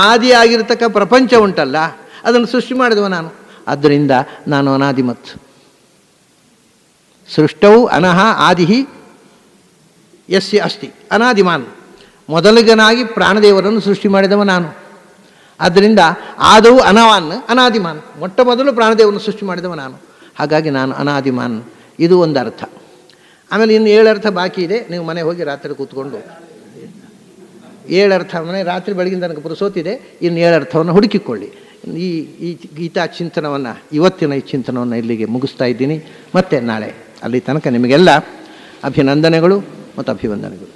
ಆದಿಯಾಗಿರ್ತಕ್ಕ ಪ್ರಪಂಚ ಉಂಟಲ್ಲ, ಅದನ್ನು ಸೃಷ್ಟಿ ಮಾಡಿದವ ನಾನು. ಆದ್ದರಿಂದ ನಾನು ಅನಾದಿಮತ್. ಸೃಷ್ಟೌ ಅನಹ ಆದಿಹಿ ಯಸ್ಯ ಅಸ್ತಿ ಅನಾದಿಮಾನ್. ಮೊದಲಿಗನಾಗಿ ಪ್ರಾಣದೇವರನ್ನು ಸೃಷ್ಟಿ ಮಾಡಿದವ ನಾನು. ಆದ್ದರಿಂದ ಆದವು ಅನವಾನ್ ಅನಾದಿಮಾನ್, ಮೊಟ್ಟ ಮೊದಲು ಪ್ರಾಣದೇವರನ್ನು ಸೃಷ್ಟಿ ಮಾಡಿದವ ನಾನು. ಹಾಗಾಗಿ ನಾನು ಅನಾದಿಮಾನ್. ಇದು ಒಂದು ಅರ್ಥ. ಆಮೇಲೆ ಇನ್ನು 7 ಅರ್ಥ ಬಾಕಿ ಇದೆ. ನೀವು ಮನೆ ಹೋಗಿ ರಾತ್ರಿ ಕೂತ್ಕೊಂಡು 7 ಅರ್ಥ ಮನೆ ರಾತ್ರಿ ಬೆಳಗಿನ ತನಕ ಪುರುಸೋತಿದೆ. ಇನ್ನು 7 ಅರ್ಥವನ್ನು ಹುಡುಕಿಕೊಳ್ಳಿ. ಈ ಗೀತಾ ಚಿಂತನವನ್ನು, ಇವತ್ತಿನ ಈ ಚಿಂತನವನ್ನು ಇಲ್ಲಿಗೆ ಮುಗಿಸ್ತಾ ಇದ್ದೀನಿ. ಮತ್ತೆ ನಾಳೆ ಅಲ್ಲಿ ತನಕ ನಿಮಗೆಲ್ಲ ಅಭಿನಂದನೆಗಳು ಮತ್ತು ಅಭಿವಂದನೆಗಳು.